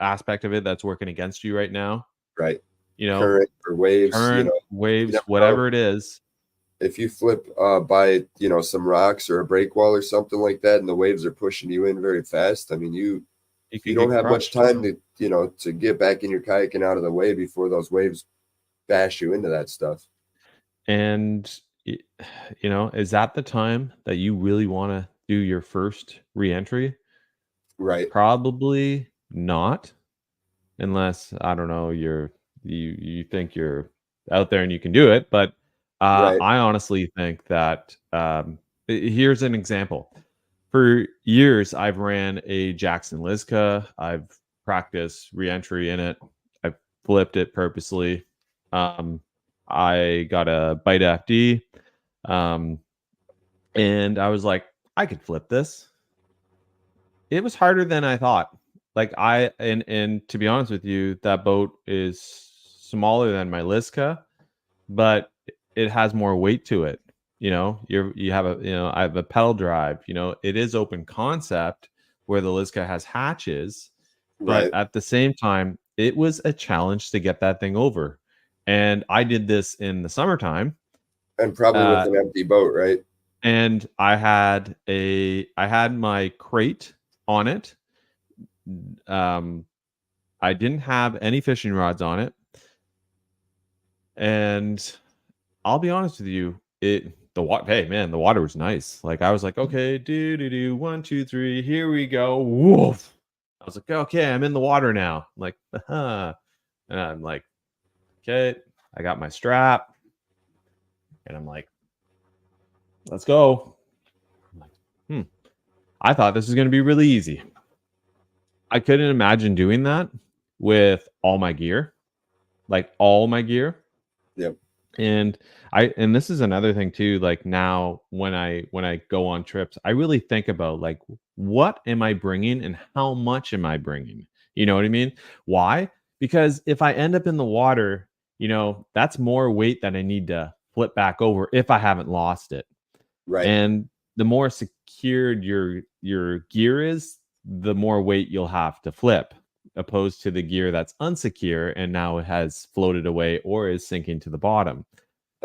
Speaker 1: aspect of it that's working against you right now.
Speaker 2: Right. Current or waves.
Speaker 1: Waves, whatever it is.
Speaker 2: If you flip by, some rocks or a break wall or something like that, and the waves are pushing you in very fast, I mean, you don't have much time to, to get back in your kayak and out of the way before those waves bash you into that stuff.
Speaker 1: And, is that the time that you really want to do your first reentry?
Speaker 2: Right.
Speaker 1: Probably not, unless, I don't know, you think you're out there and you can do it. But
Speaker 2: Right.
Speaker 1: I honestly think that here's an example. For years, I've ran a Jackson Liska. I've practiced reentry in it. I've flipped it purposely. I got a Bite FD, and I was like, I could flip this. It was harder than I thought. Like and to be honest with you, that boat is smaller than my Liska, but it has more weight to it. You have I have a pedal drive. It is open concept where the Liska has hatches, but
Speaker 2: Right.
Speaker 1: at the same time, it was a challenge to get that thing over. And I did this in the summertime,
Speaker 2: and probably with an empty boat, right?
Speaker 1: And I had my crate on it. I didn't have any fishing rods on it, and I'll be honest with you, the water was nice. Like, I was like, okay, 1, 2, 3, here we go. Woof. I was like, okay, I'm in the water now. I'm like, and I'm like, okay, I got my strap, and I'm like, let's go. I'm like, I thought this was going to be really easy. I couldn't imagine doing that with all my gear, like all my gear.
Speaker 2: Yep.
Speaker 1: And this is another thing too. Like, now when I go on trips, I really think about, like, what am I bringing and how much am I bringing? You know what I mean? Why? Because if I end up in the water, that's more weight that I need to flip back over if I haven't lost it.
Speaker 2: Right.
Speaker 1: And the more secured your gear is, the more weight you'll have to flip, opposed to the gear that's unsecure and now it has floated away or is sinking to the bottom.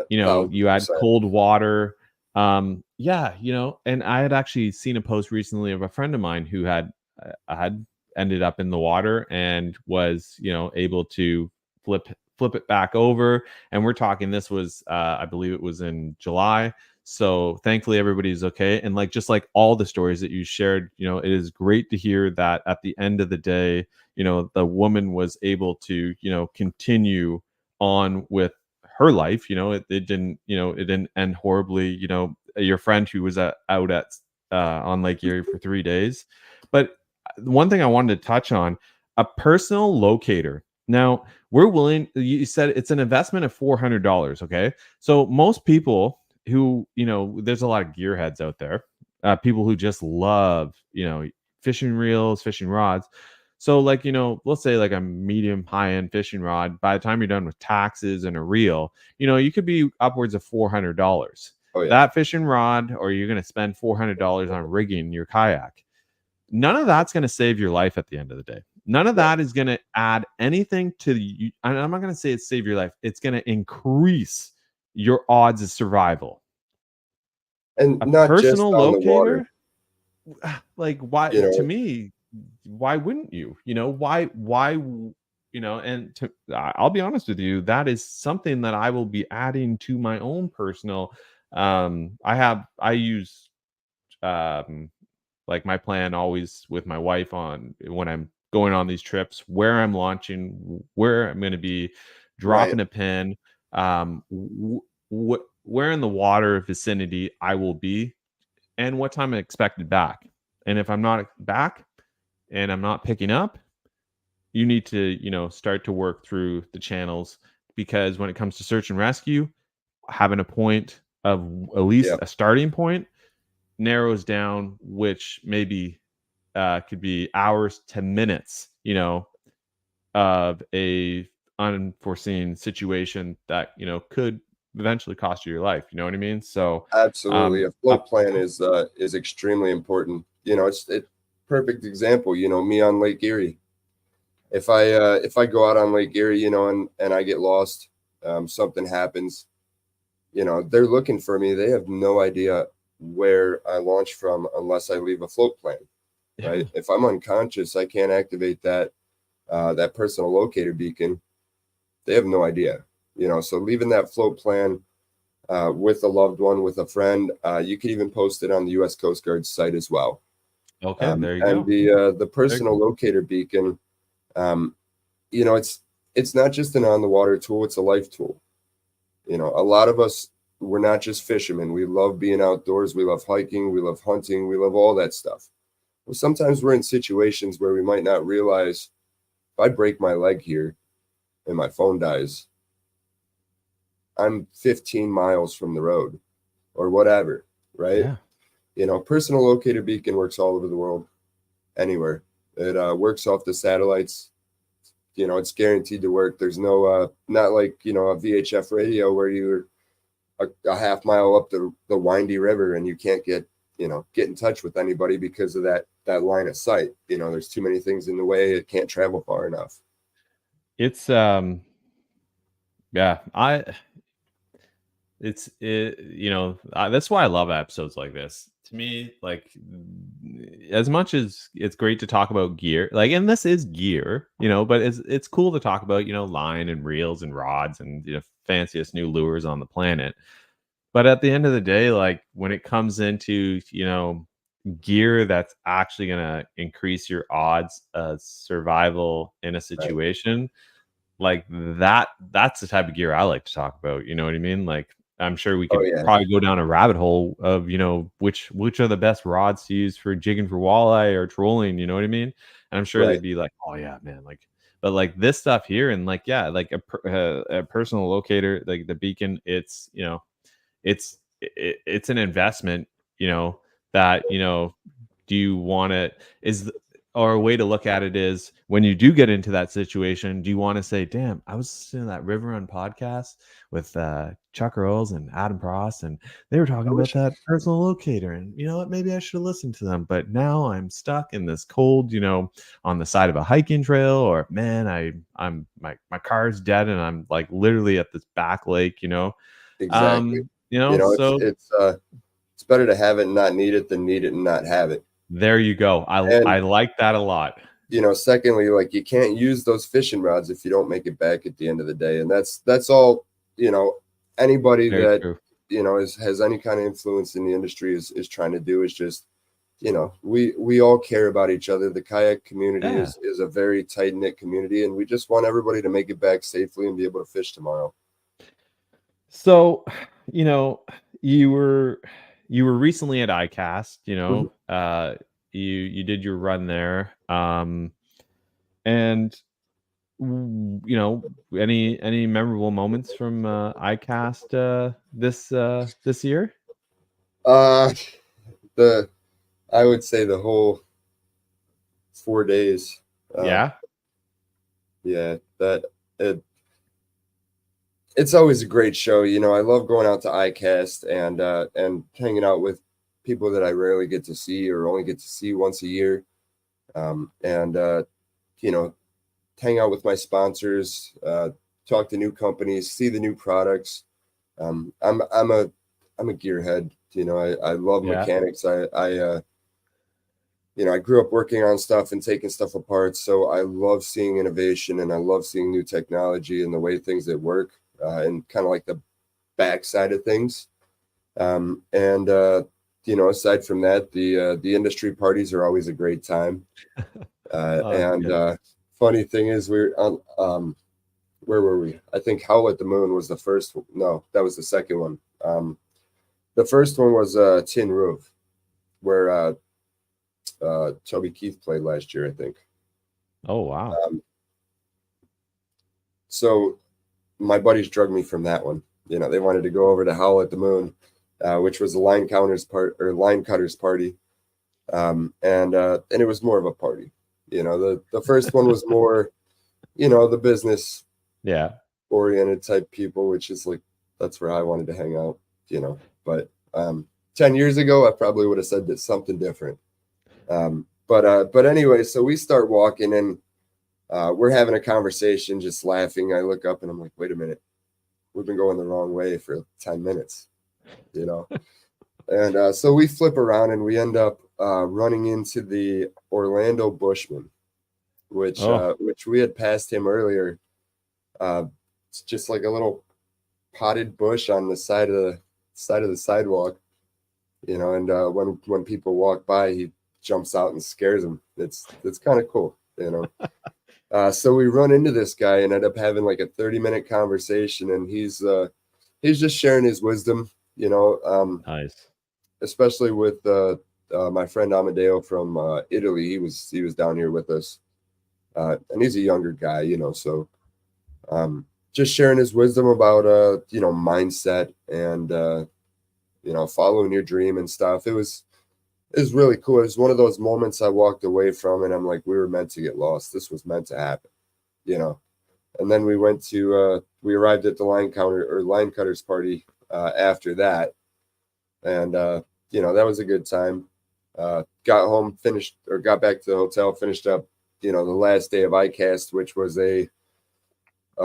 Speaker 1: You add cold water. And I had actually seen a post recently of a friend of mine who had ended up in the water and was, able to flip it back over. And we're talking, this was, I believe it was in July. So thankfully everybody's okay. And just like all the stories that you shared, it is great to hear that at the end of the day, the woman was able to, continue on with her life. It didn't end horribly. Your friend who was out at on Lake Erie for 3 days. But one thing I wanted to touch on, a personal locator Now, we're willing, you said it's an investment of $400, okay? So most people who, there's a lot of gearheads out there, people who just love, fishing reels, fishing rods. So like, let's say like a medium high-end fishing rod, by the time you're done with taxes and a reel, you could be upwards of $400.
Speaker 2: Oh yeah,
Speaker 1: That fishing rod, or you're going to spend $400 on rigging your kayak. None of that's going to save your life at the end of the day. None of
Speaker 2: right.
Speaker 1: that is going to add anything to you. I'm not going to say it's save your life. It's going to increase your odds of survival.
Speaker 2: And
Speaker 1: A
Speaker 2: not just
Speaker 1: personal
Speaker 2: on the water,
Speaker 1: locator, like why
Speaker 2: you
Speaker 1: to
Speaker 2: know.
Speaker 1: me, why wouldn't you? Why and I'll be honest with you, that is something that I will be adding to my own personal I use um like my plan always with my wife on when I'm going on these trips, where I'm launching, where I'm going to be
Speaker 2: Right.
Speaker 1: dropping a pin, where in the water vicinity I will be, and what time I expected back. And if I'm not back and I'm not picking up, you need to, start to work through the channels, because when it comes to search and rescue, having a point of at least
Speaker 2: Yeah.
Speaker 1: a starting point narrows down, which maybe could be hours to minutes, of a unforeseen situation that, could eventually cost you your life. You know what I mean? So,
Speaker 2: Absolutely. A
Speaker 1: uh,
Speaker 2: float plan is extremely important. It's perfect example, me on Lake Erie. If I go out on Lake Erie, and I get lost, something happens, they're looking for me. They have no idea where I launch from unless I leave a float plan,
Speaker 1: yeah,
Speaker 2: right? If I'm unconscious, I can't activate that personal locator beacon. They have no idea, so leaving that float plan with a loved one, with a friend. You could even post it on the U.S. Coast Guard site as well.
Speaker 1: okay, there you
Speaker 2: And
Speaker 1: go.
Speaker 2: the
Speaker 1: There you
Speaker 2: personal
Speaker 1: go.
Speaker 2: locator beacon, um, it's not just an on the water tool; it's a life tool. A lot of us, we're not just fishermen. We love being outdoors. We love hiking. We love hunting. We love all that stuff. Well, sometimes we're in situations where we might not realize, if I break my leg here and my phone dies, I'm 15 miles from the road or whatever, right?
Speaker 1: Yeah.
Speaker 2: Personal locator beacon works all over the world, anywhere. It works off the satellites. It's guaranteed to work. There's no, not like, a VHF radio where you're a half mile up the windy river and you can't get in touch with anybody because of that line of sight. There's too many things in the way. It can't travel far enough.
Speaker 1: It's yeah, that's why I love episodes like this. To me, like, as much as it's great to talk about gear, like, and this is gear, but it's cool to talk about, line and reels and rods and, fanciest new lures on the planet. But at the end of the day, like, when it comes into, gear that's actually going to increase your odds of survival in a
Speaker 2: Right.
Speaker 1: situation, like that's the type of gear I like to talk about. You know what I mean? Like, I'm sure we
Speaker 2: Oh
Speaker 1: could
Speaker 2: yeah.
Speaker 1: probably go down a rabbit hole of, which are the best rods to use for jigging for walleye or trolling, you know what I mean? And I'm sure
Speaker 2: Right.
Speaker 1: they'd be like, oh yeah, man, like, but like this stuff here, and like, yeah, like a personal locator, like the beacon, it's, it's an investment, that, do you want to, or a way to look at it is, when you do get into that situation, do you want to say, damn, I was listening to that River Run podcast with Chuck Earls and Adam Pross, and they were talking
Speaker 2: I
Speaker 1: about
Speaker 2: wish.
Speaker 1: that personal locator, and you know what, maybe I should have listened to them, but now I'm stuck in this cold, on the side of a hiking trail, or man, my car's dead and I'm like literally at this back lake,
Speaker 2: Exactly. It's
Speaker 1: so
Speaker 2: it's better to have it and not need it than need it and not have it.
Speaker 1: there you go.
Speaker 2: And
Speaker 1: I like that a lot.
Speaker 2: secondly, like, you can't use those fishing rods if you don't make it back at the end of the day. And that's all, anybody
Speaker 1: Very
Speaker 2: that,
Speaker 1: true.
Speaker 2: has any kind of influence in the industry is trying to do is just, we all care about each other. The kayak community
Speaker 1: Yeah.
Speaker 2: is a very tight knit community, and we just want everybody to make it back safely and be able to fish tomorrow.
Speaker 1: So, you know, you were recently at ICAST,
Speaker 2: Mhm.
Speaker 1: you did your run there. And you know, any memorable moments from ICAST this year?
Speaker 2: Uh, the I would say the whole 4 days. Um,
Speaker 1: Yeah,
Speaker 2: yeah, that it, it's always a great show. You know, I love going out to ICAST and hanging out with people that I rarely get to see or only get to see once a year. And you know, hang out with my sponsors, talk to new companies, see the new products. I'm a gearhead. You know, I love
Speaker 1: yeah,
Speaker 2: mechanics. I grew up working on stuff and taking stuff apart. So I love seeing innovation and I love seeing new technology and the way things that work and kind of like the backside of things. And aside from that, the industry parties are always a great time.
Speaker 1: oh, that's
Speaker 2: And
Speaker 1: good.
Speaker 2: funny thing is, we're on. Where were we? I think Howl at the Moon was the first. No, that was the second one. The first one was Tin Roof, where Toby Keith played last year, I think.
Speaker 1: Oh wow.
Speaker 2: Um, so my buddies drugged me from that one. You know, they wanted to go over to Howl at the Moon, which was a line cutters party, and it was more of a party. You know, the first one was more, the business
Speaker 1: Yeah.
Speaker 2: oriented type people, which is like that's where I wanted to hang out. But 10 years ago, I probably would have said that something different. But anyway, so we start walking and we're having a conversation, just laughing. I look up and I'm like, wait a minute, we've been going the wrong way for 10 minutes, you know? And so we flip around and we end up running into the Orlando Bushman,
Speaker 1: Oh,
Speaker 2: which we had passed him earlier. It's just like a little potted bush on the side of the sidewalk, and when people walk by, he jumps out and scares them. It's kind of cool. So we run into this guy and end up having like a 30-minute conversation, and he's just sharing his wisdom,
Speaker 1: nice.
Speaker 2: especially with my friend Amadeo from Italy. He was down here with us, and he's a younger guy, so just sharing his wisdom about mindset and following your dream and stuff. It was really cool. It was one of those moments I walked away from, and I'm like, we were meant to get lost. This was meant to happen, you know. And then we arrived at the line cutters party after that, and that was a good time. Got home, got back to the hotel, finished up, the last day of ICAST, which was a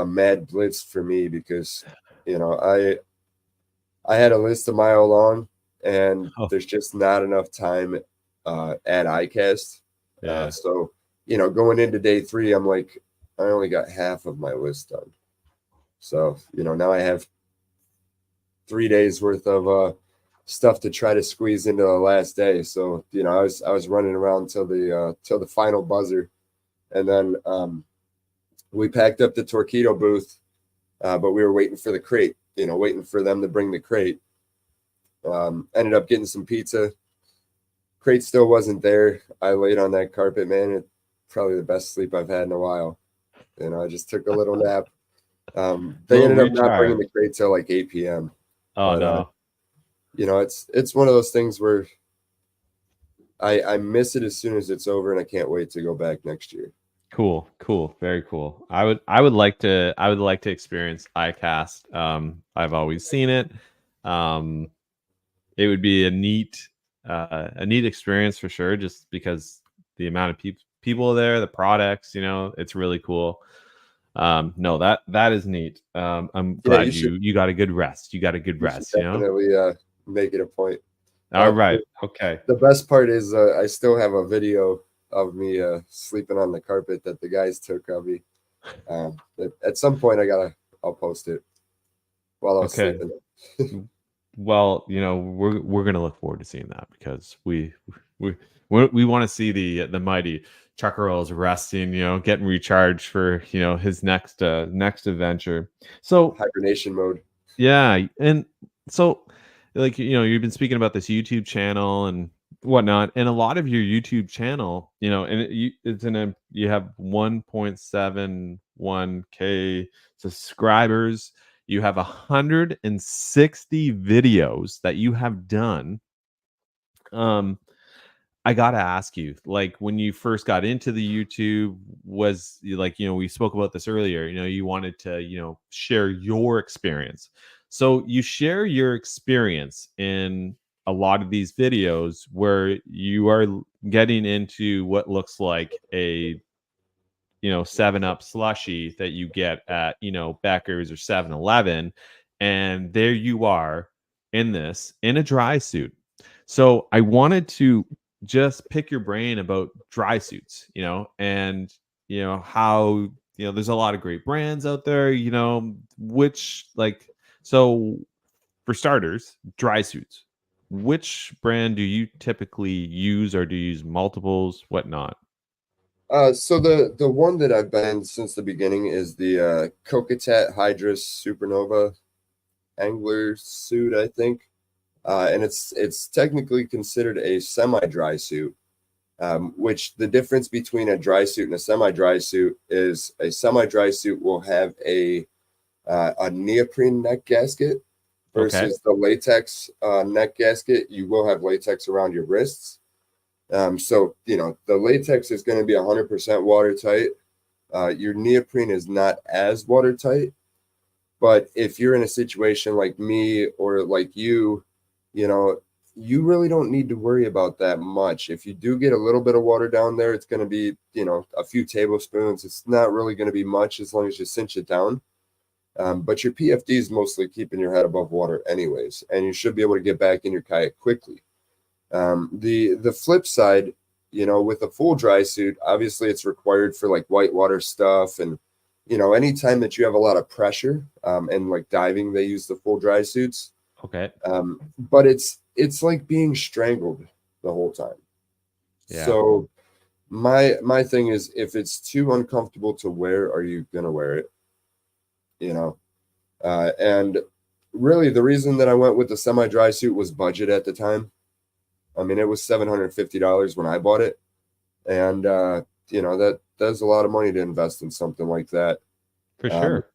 Speaker 2: mad blitz for me because, I had a list a mile long, and
Speaker 1: Oh,
Speaker 2: there's just not enough time at ICAST.
Speaker 1: yeah.
Speaker 2: So, going into day 3, I'm like, I only got half of my list done. So, now I have 3 days worth of stuff to try to squeeze into the last day. So, I was running around till the final buzzer, and then we packed up the Torpedo booth, but we were waiting for the crate. Waiting for them to bring the crate. Ended up getting some pizza. Crate still wasn't there. I laid on that carpet, man. It probably the best sleep I've had in a while. I just took a little nap. They
Speaker 1: Little
Speaker 2: ended up not bringing
Speaker 1: recharge.
Speaker 2: the crate till like 8 p.m.
Speaker 1: Oh
Speaker 2: But
Speaker 1: no.
Speaker 2: it's one of those things where I miss it as soon as it's over, and I can't wait to go back next year.
Speaker 1: Cool, very cool. I would like to experience ICAST. I've always seen it. Um, it would be a neat experience for sure, just because the amount of people there, the products, it's really cool. No, that is neat. I'm
Speaker 2: Yeah, you
Speaker 1: glad
Speaker 2: should
Speaker 1: you got a good rest. You got a good
Speaker 2: you should
Speaker 1: rest.
Speaker 2: definitely make it a point.
Speaker 1: All
Speaker 2: The,
Speaker 1: right. Okay.
Speaker 2: the best part is I still have a video of me sleeping on the carpet that the guys took of me. At some point, I'll post it while I was
Speaker 1: Okay.
Speaker 2: sleeping.
Speaker 1: Well, we're gonna look forward to seeing that because we we want to see the mighty Chuck Earls resting, getting recharged for his next adventure. So
Speaker 2: Hibernation mode.
Speaker 1: yeah, and so like you've been speaking about this YouTube channel and whatnot, and a lot of your YouTube channel, and you have 1.71K subscribers. You have 160 videos that you have done. I gotta ask you, like, when you first got into the YouTube, was like, we spoke about this earlier, you wanted to, share your experience. So you share your experience in a lot of these videos where you are getting into what looks like a 7 Up slushy that you get at Becker's or 7-Eleven, and there you are in a dry suit. So I wanted to just pick your brain about dry suits, and how there's a lot of great brands out there, which, like, so for starters, dry suits, which brand do you typically use, or do you use multiples, whatnot?
Speaker 2: So the one that I've been since the beginning is the Kokatat Hydrus Supernova angler suit, I think. And it's technically considered a semi-dry suit, which the difference between a dry suit and a semi-dry suit is a semi-dry suit will have a neoprene neck gasket
Speaker 1: Okay.
Speaker 2: versus the latex neck gasket. You will have latex around your wrists. So the latex is going to be 100% watertight. Your neoprene is not as watertight, but if you're in a situation like me or like you know, you really don't need to worry about that much. If you do get a little bit of water down there, it's going to be, a few tablespoons. It's not really going to be much as long as you cinch it down. But your PFD is mostly keeping your head above water anyways, and you should be able to get back in your kayak quickly. The flip side, with a full dry suit, obviously it's required for like whitewater stuff, and anytime that you have a lot of pressure, and like diving, they use the full dry suits.
Speaker 1: Okay.
Speaker 2: But it's like being strangled the whole time.
Speaker 1: Yeah.
Speaker 2: So my thing is, if it's too uncomfortable to wear, are you gonna wear it? And really, the reason that I went with the semi-dry suit was budget at the time. I mean, it was $750 when I bought it, and that's a lot of money to invest in something like that.
Speaker 1: For
Speaker 2: Um,
Speaker 1: sure.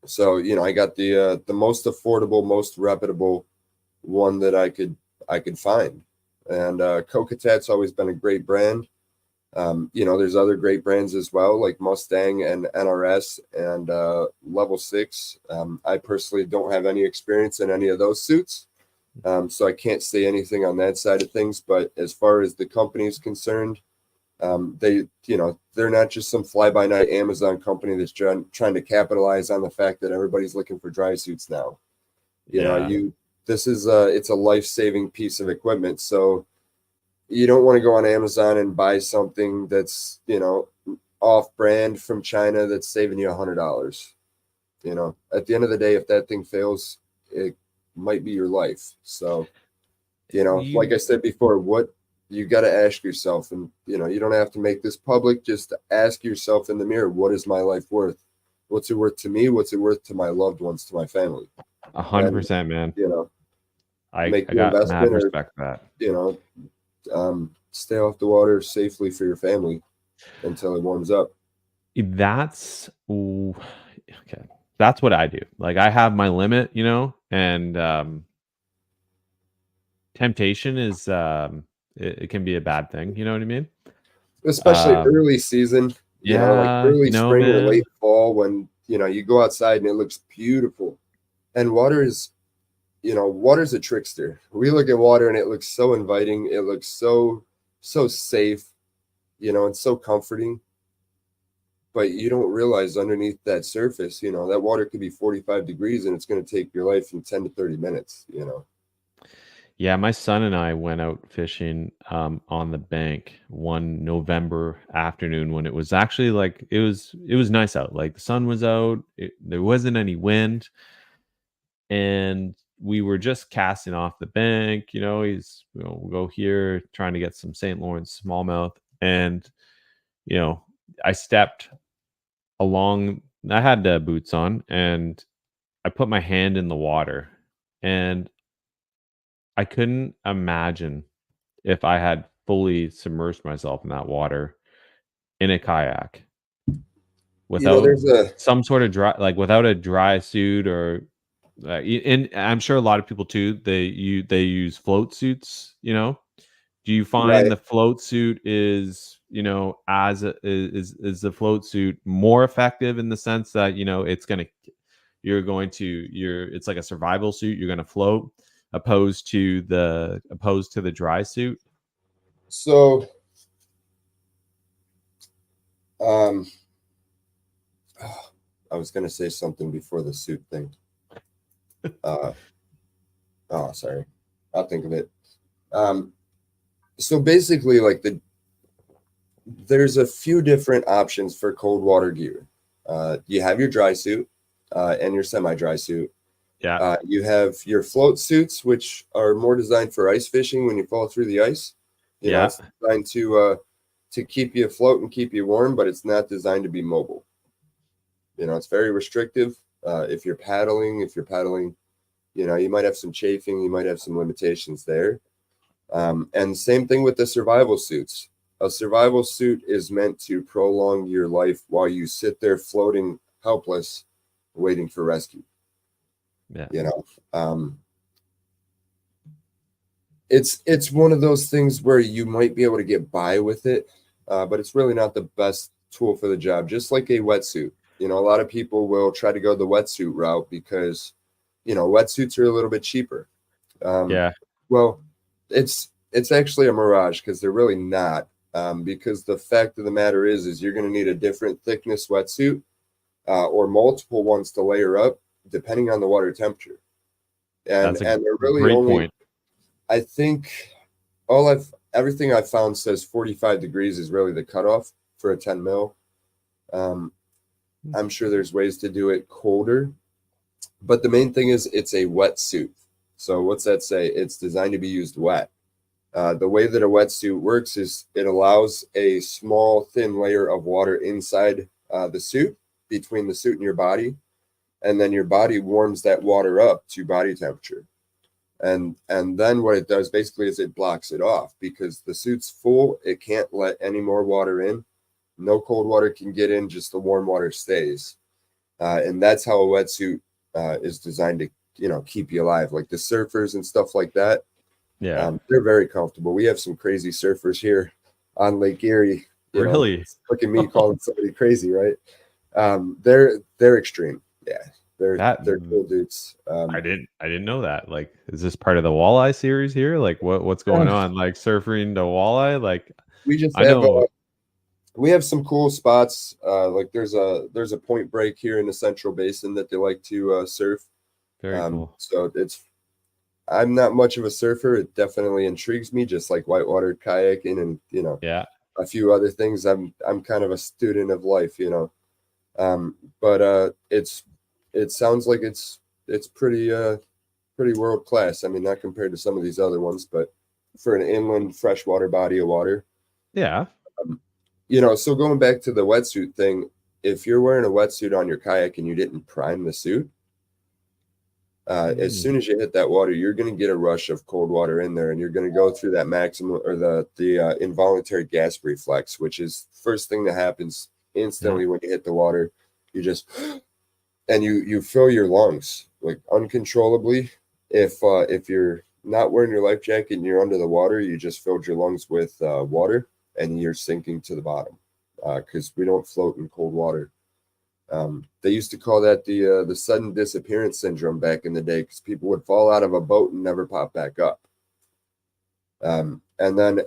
Speaker 2: so I got the most affordable, most reputable one that I could find, and Kokatat's always been a great brand. There's other great brands as well, like Mustang and NRS and Level 6. I personally don't have any experience in any of those suits. So I can't say anything on that side of things. But as far as the company is concerned, they're not just some fly-by-night Amazon company that's trying to capitalize on the fact that everybody's looking for dry suits now.
Speaker 1: Yeah.
Speaker 2: This is it's a life-saving piece of equipment. So you don't want to go on Amazon and buy something that's, off-brand from China that's saving you $100. At the end of the day, if that thing fails, it might be your life. So, like
Speaker 1: You
Speaker 2: I said before, what you got to ask yourself, and you don't have to make this public, just ask yourself in the mirror, what is my life worth? What's it worth to me? What's it worth to my loved ones, to my family? And
Speaker 1: 100%, man.
Speaker 2: make
Speaker 1: I
Speaker 2: the
Speaker 1: got mad
Speaker 2: investment, or
Speaker 1: respect for
Speaker 2: stay off the water safely for your family until it warms up.
Speaker 1: that. Okay. That's what I do. Like, I have my limit, and temptation is it can be a bad thing, you know what I mean?
Speaker 2: Especially
Speaker 1: Um
Speaker 2: early season, like
Speaker 1: yeah,
Speaker 2: early spring or
Speaker 1: man.
Speaker 2: late fall, when you go outside and it looks beautiful. And water's a trickster. We look at water and it looks so inviting. It looks so safe, and so comforting. But you don't realize underneath that surface, that water could be 45 degrees and it's going to take your life in 10 to 30 minutes.
Speaker 1: Yeah, my son and I went out fishing on the bank one November afternoon when it was actually, like, it was nice out. Like, the sun was out, there wasn't any wind, and we were just casting off the bank. We'll go here trying to get some St. Lawrence smallmouth, and you know, I stepped along. I had boots on, and I put my hand in the water, and I couldn't imagine if I had fully submersed myself in that water in a kayak without
Speaker 2: There's a
Speaker 1: some sort of dry, like without a dry suit or and I'm sure a lot of people too, they use float suits, do you find
Speaker 2: right.
Speaker 1: the float suit is, is the float suit more effective in the sense that, it's like a survival suit, you're going to float opposed to the dry suit?
Speaker 2: So, um, I was going to say something before the suit thing. Oh, sorry. I'll think of it. So basically, like there's a few different options for cold water gear. You have your dry suit and your semi-dry suit.
Speaker 1: Yeah.
Speaker 2: You have your float suits, which are more designed for ice fishing when you fall through the ice.
Speaker 1: Yeah.
Speaker 2: It's designed to keep you afloat and keep you warm, but it's not designed to be mobile. It's very restrictive. If you're paddling, you might have some chafing, you might have some limitations there. And same thing with the survival suits. A survival suit is meant to prolong your life while you sit there floating helpless, waiting for rescue.
Speaker 1: Yeah.
Speaker 2: It's one of those things where you might be able to get by with it, but it's really not the best tool for the job. Just like a wetsuit. A lot of people will try to go the wetsuit route because, wetsuits are a little bit cheaper.
Speaker 1: Yeah.
Speaker 2: Well, it's actually a mirage because they're really not. Because the fact of the matter is you're going to need a different thickness wetsuit or multiple ones to layer up depending on the water temperature. And
Speaker 1: That's a
Speaker 2: they're really
Speaker 1: great
Speaker 2: only,
Speaker 1: point.
Speaker 2: I think everything I've found says 45 degrees is really the cutoff for a 10 mil. I'm sure there's ways to do it colder, but the main thing is it's a wetsuit. So what's that say? It's designed to be used wet. The way that a wetsuit works is it allows a small, thin layer of water inside the suit, between the suit and your body, and then your body warms that water up to body temperature. And then what it does basically is it blocks it off because the suit's full. It can't let any more water in. No cold water can get in, just the warm water stays. And that's how a wetsuit is designed to, keep you alive. Like the surfers and stuff like that.
Speaker 1: Yeah.
Speaker 2: They're very comfortable. We have some crazy surfers here on Lake Erie.
Speaker 1: Really?
Speaker 2: Look at me calling somebody crazy, right? They're extreme. Yeah, they're cool dudes.
Speaker 1: I didn't know that. Like, is this part of the Walleye series here? Like, what's going on? Like surfing to Walleye? Like,
Speaker 2: We just
Speaker 1: I
Speaker 2: have
Speaker 1: know.
Speaker 2: we have some cool spots. Like there's a point break here in the Central Basin that they like to surf.
Speaker 1: Very cool.
Speaker 2: So I'm not much of a surfer. It definitely intrigues me, just like whitewater kayaking and
Speaker 1: Yeah.
Speaker 2: a few other things. I'm kind of a student of life, but it sounds like it's pretty world class. I mean, not compared to some of these other ones, but for an inland freshwater body of water.
Speaker 1: Yeah.
Speaker 2: So going back to the wetsuit thing, if you're wearing a wetsuit on your kayak and you didn't prime the suit, as soon as you hit that water, you're going to get a rush of cold water in there, and you're going to go through that maximum or the involuntary gasp reflex, which is first thing that happens instantly when you hit the water. You just and you fill your lungs like uncontrollably. If you're not wearing your life jacket and you're under the water, you just filled your lungs with water and you're sinking to the bottom because we don't float in cold water. They used to call that the sudden disappearance syndrome back in the day because people would fall out of a boat and never pop back up. And then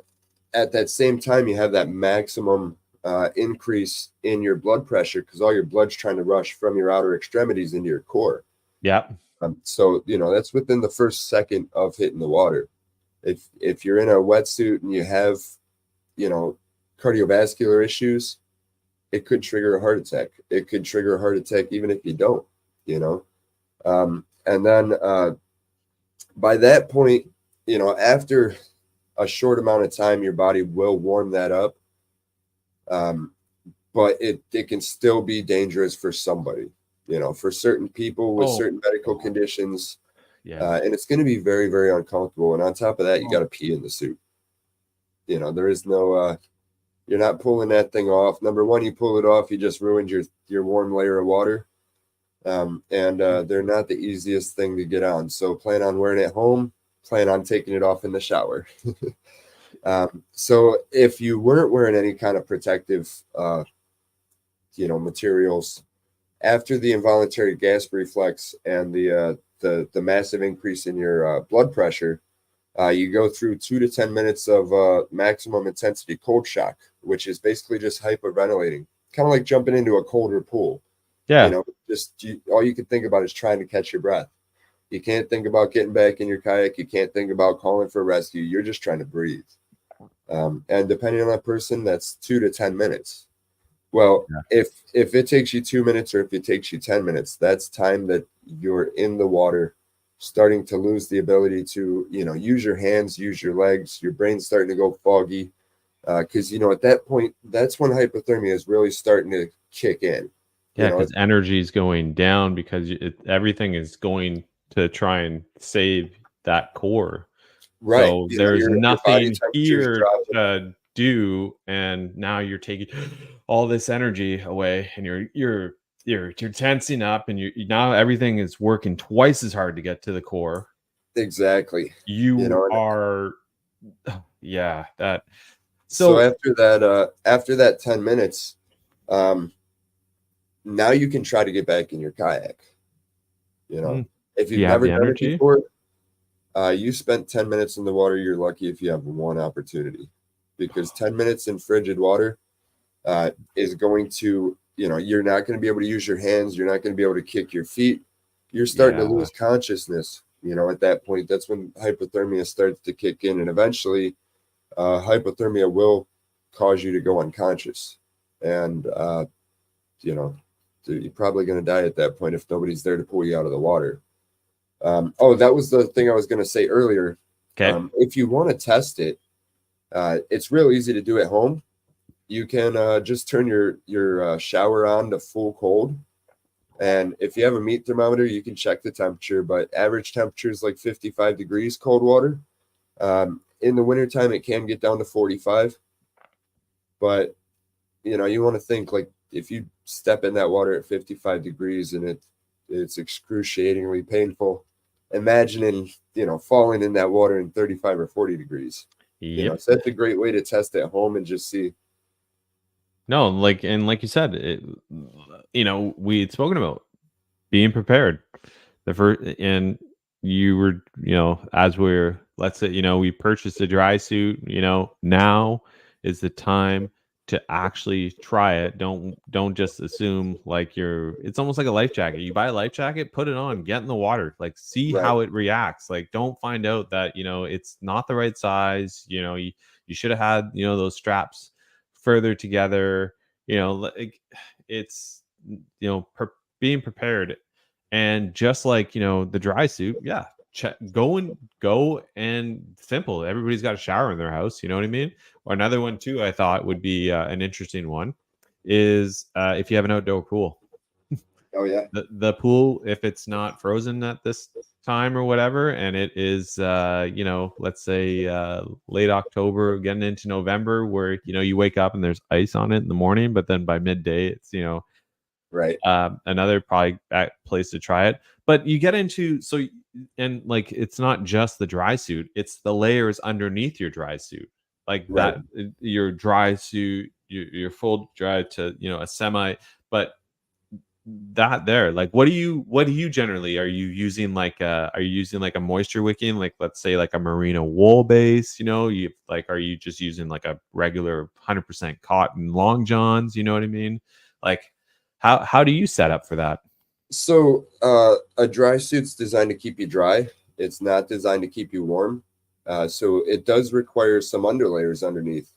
Speaker 2: at that same time, you have that maximum increase in your blood pressure because all your blood's trying to rush from your outer extremities into your core.
Speaker 1: Yeah.
Speaker 2: So that's within the first second of hitting the water. If you're in a wetsuit and you have cardiovascular issues, it could trigger a heart attack. It could trigger a heart attack even if you don't, and then by that point, after a short amount of time, your body will warm that up. But it can still be dangerous for somebody, for certain people with certain medical conditions.
Speaker 1: Yeah.
Speaker 2: And it's going to be very, very uncomfortable. And on top of that, you got to pee in the suit. There is no, you're not pulling that thing off. Number one, you pull it off, you just ruined your warm layer of water. They're not the easiest thing to get on. So plan on wearing it home, plan on taking it off in the shower. So if you weren't wearing any kind of protective, materials, after the involuntary gasp reflex and the massive increase in your blood pressure, you go through 2 to 10 minutes of maximum intensity cold shock, which is basically just hyperventilating, kind of like jumping into a colder pool.
Speaker 1: Yeah.
Speaker 2: All you can think about is trying to catch your breath. You can't think about getting back in your kayak. You can't think about calling for rescue. You're just trying to breathe. And depending on that person, that's 2 to 10 minutes. Well, if it takes you 2 minutes or if it takes you 10 minutes, that's time that you're in the water, starting to lose the ability to, use your hands, use your legs. Your brain's starting to go foggy. Because, at that point, that's when hypothermia is really starting to kick in.
Speaker 1: Yeah, because energy is going down because everything is going to try and save that core.
Speaker 2: Right.
Speaker 1: So there's nothing here
Speaker 2: dropping.
Speaker 1: to do, and now you're taking all this energy away, and you're tensing up, and now everything is working twice as hard to get to the core.
Speaker 2: Exactly.
Speaker 1: You are, yeah. That.
Speaker 2: So after that 10 minutes, now you can try to get back in your kayak. If you've never done it before, you spent 10 minutes in the water, you're lucky if you have one opportunity, because 10 minutes in frigid water is going to, you're not going to be able to use your hands. You're not going to be able to kick your feet. You're starting to lose consciousness. At that point, that's when hypothermia starts to kick in. And eventually hypothermia will cause you to go unconscious. And, you're probably going to die at that point if nobody's there to pull you out of the water. That was the thing I was going to say earlier.
Speaker 1: Okay.
Speaker 2: If you want to test it, it's real easy to do at home. You can just turn your shower on to full cold. And if you have a meat thermometer, you can check the temperature, but average temperature is like 55 degrees cold water. In the wintertime, it can get down to 45. But, you want to think, like, if you step in that water at 55 degrees and it's excruciatingly painful, imagining, falling in that water in 35 or 40 degrees.
Speaker 1: Yep.
Speaker 2: So that's a great way to test at home and just see.
Speaker 1: No, like you said, we had spoken about being prepared. And you were, as let's say, we purchased a dry suit, now is the time to actually try it. Don't just assume like it's almost like a life jacket. You buy a life jacket, put it on, get in the water, like see how it reacts. Like don't find out that, it's not the right size. You should have had, those straps further together, like it's, being prepared. And just like, the dry suit, go and simple. Everybody's got a shower in their house. You know what I mean? Or another one too, I thought would be an interesting one is if you have an outdoor pool.
Speaker 2: Oh yeah.
Speaker 1: The pool, if it's not frozen at this time or whatever, and it is, let's say late October, getting into November, where, you wake up and there's ice on it in the morning, but then by midday it's,
Speaker 2: right.
Speaker 1: Another probably place to try it. But you get into, and like, it's not just the dry suit, it's the layers underneath your dry suit. Like that, your dry suit, your full dry to, a semi, but that there, like, what do you generally, are you using like a moisture wicking, like let's say like a merino wool base, are you just using like a regular 100% cotton long johns, you know what I mean? Like, how do you set up for that?
Speaker 2: So a dry suit's designed to keep you dry. It's not designed to keep you warm. So it does require some underlayers underneath.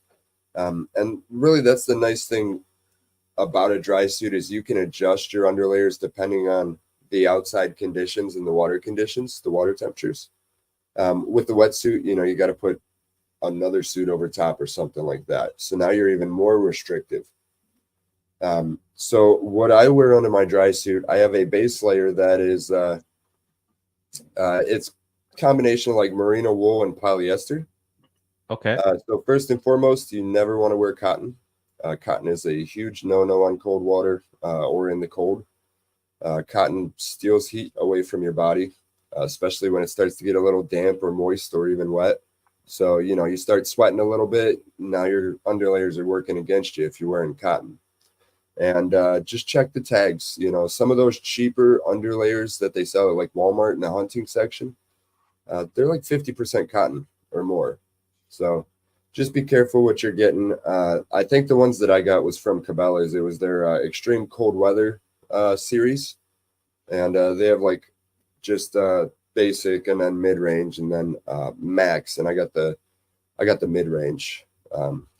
Speaker 2: And really that's the nice thing about a dry suit is you can adjust your underlayers depending on the outside conditions and the water conditions, the water temperatures. With the wetsuit, you got to put another suit over top or something like that. So now you're even more restrictive. So what I wear under my dry suit, I have a base layer that is, it's a combination of like merino wool and polyester.
Speaker 1: Okay.
Speaker 2: So first and foremost, you never want to wear cotton. Cotton is a huge no-no on cold water or in the cold. Cotton steals heat away from your body, especially when it starts to get a little damp or moist or even wet. So, you start sweating a little bit. Now your underlayers are working against you if you're wearing cotton. And just check the tags. Some of those cheaper underlayers that they sell at like Walmart in the hunting section, they're like 50% cotton or more. So just be careful what you're getting. I think the ones that I got was from Cabela's. It was their extreme cold weather series. And they have like just basic and then mid-range and then max. And I got the mid-range,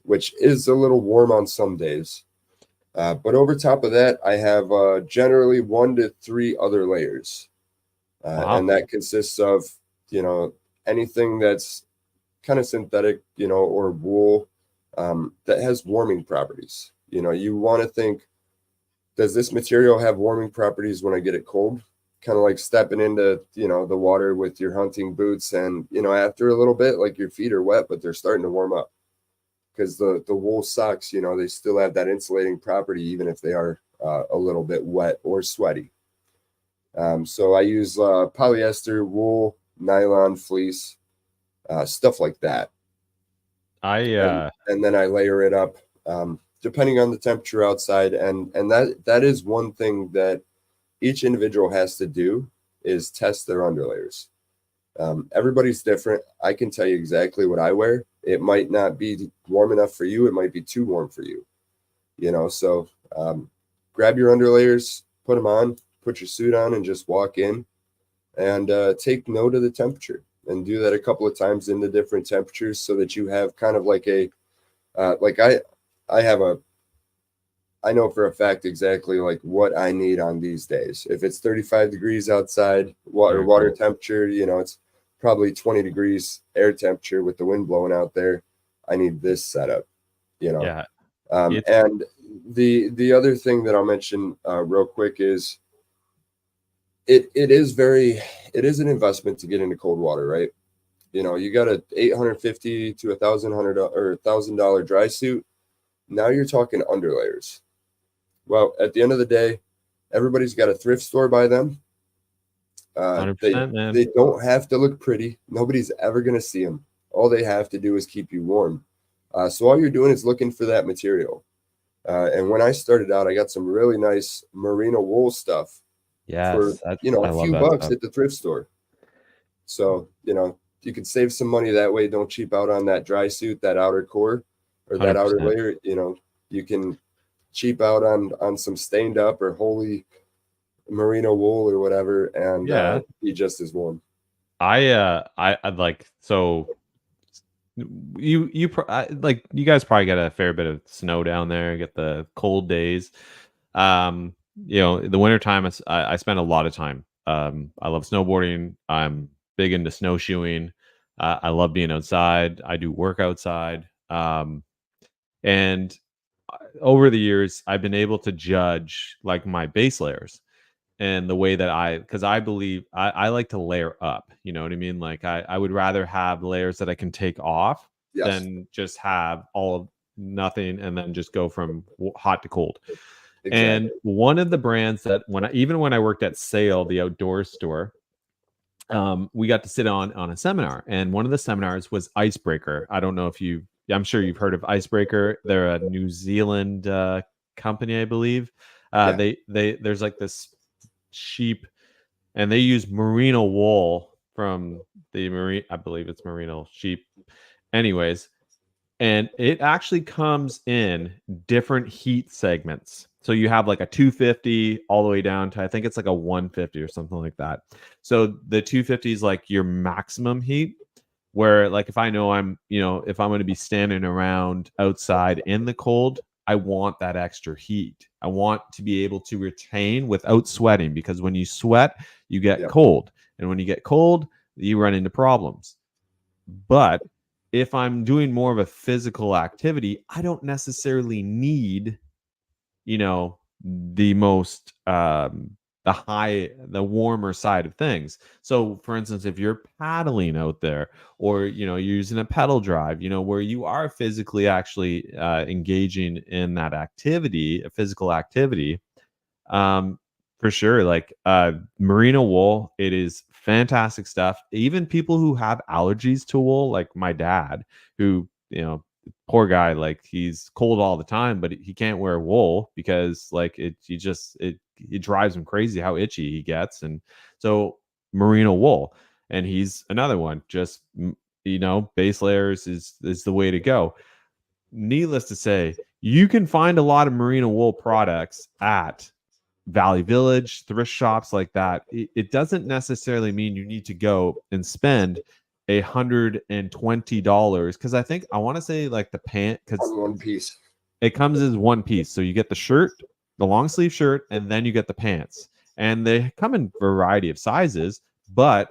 Speaker 2: which is a little warm on some days. But over top of that, I have generally 1 to 3 other layers.
Speaker 1: Wow.
Speaker 2: And that consists of, anything that's kind of synthetic, or wool that has warming properties. You want to think, does this material have warming properties when I get it cold? Kind of like stepping into, the water with your hunting boots. And, after a little bit, like your feet are wet, but they're starting to warm up. Because the wool socks, they still have that insulating property, even if they are a little bit wet or sweaty. So I use polyester, wool, nylon, fleece, stuff like that. And then I layer it up depending on the temperature outside. And that is one thing that each individual has to do is test their underlayers. Everybody's different. I can tell you exactly what I wear. It might not be warm enough for you. It might be too warm for you. So grab your underlayers, put them on, put your suit on, and just walk in and take note of the temperature and do that a couple of times in the different temperatures so that you have kind of like I know for a fact exactly like what I need on these days. If it's 35 degrees outside, water temperature, it's probably 20 degrees air temperature with the wind blowing out there. I need this setup,
Speaker 1: Yeah.
Speaker 2: And the other thing that I'll mention real quick is it is an investment to get into cold water, right? You got a $850 to $1,000 dry suit. Now you're talking underlayers. Well, at the end of the day, everybody's got a thrift store by them.
Speaker 1: 100%, man.
Speaker 2: They don't have to look pretty. Nobody's ever going to see them. All they have to do is keep you warm. So all you're doing is looking for that material. And when I started out, I got some really nice merino wool stuff for a few bucks at the thrift store. So, you can save some money that way. Don't cheap out on that dry suit, that outer core or that
Speaker 1: 100%.
Speaker 2: outer layer. You can cheap out on some stained up or wholly merino wool or whatever and be just as warm.
Speaker 1: I'd like, so you guys probably get a fair bit of snow down there, get the cold days. The wintertime I spend a lot of time. I love snowboarding. I'm big into snowshoeing. I love being outside. I do work outside. And over the years, I've been able to judge like my base layers and the way that because I believe I like to layer up. You know what I mean? Like I would rather have layers that I can take off than just have all of nothing and then just go from hot to cold. Exactly. And one of the brands that when I worked at Sale, the outdoor store, we got to sit on a seminar, and one of the seminars was Icebreaker. I don't know if I'm sure you've heard of Icebreaker. They're a New Zealand company, I believe. There's like this sheep, and they use merino wool from the I believe it's merino sheep. Anyways, and it actually comes in different heat segments. So you have like a 250 all the way down to, I think it's like a 150 or something like that. So the 250 is like your maximum heat, where like if I know if I'm going to be standing around outside in the cold, I want that extra heat. I want to be able to retain without sweating, because when you sweat, you get cold. And when you get cold, you run into problems. But if I'm doing more of a physical activity, I don't necessarily need, the most the warmer side of things. So for instance, if you're paddling out there, or you're using a pedal drive, where you are physically actually engaging in that activity, a physical activity, um for sure, like merino wool, it is fantastic stuff. Even people who have allergies to wool, like my dad, who, poor guy, like he's cold all the time, but he can't wear wool because like it drives him crazy how itchy he gets. And so merino wool, and he's another one, just base layers is the way to go. Needless to say, you can find a lot of merino wool products at Valley Village, thrift shops like that. It doesn't necessarily mean you need to go and spend $120, because I want to say like the pant, because
Speaker 2: On one piece.
Speaker 1: it comes as one piece. So you get the shirt, the long sleeve shirt, and then you get the pants. And they come in a variety of sizes, but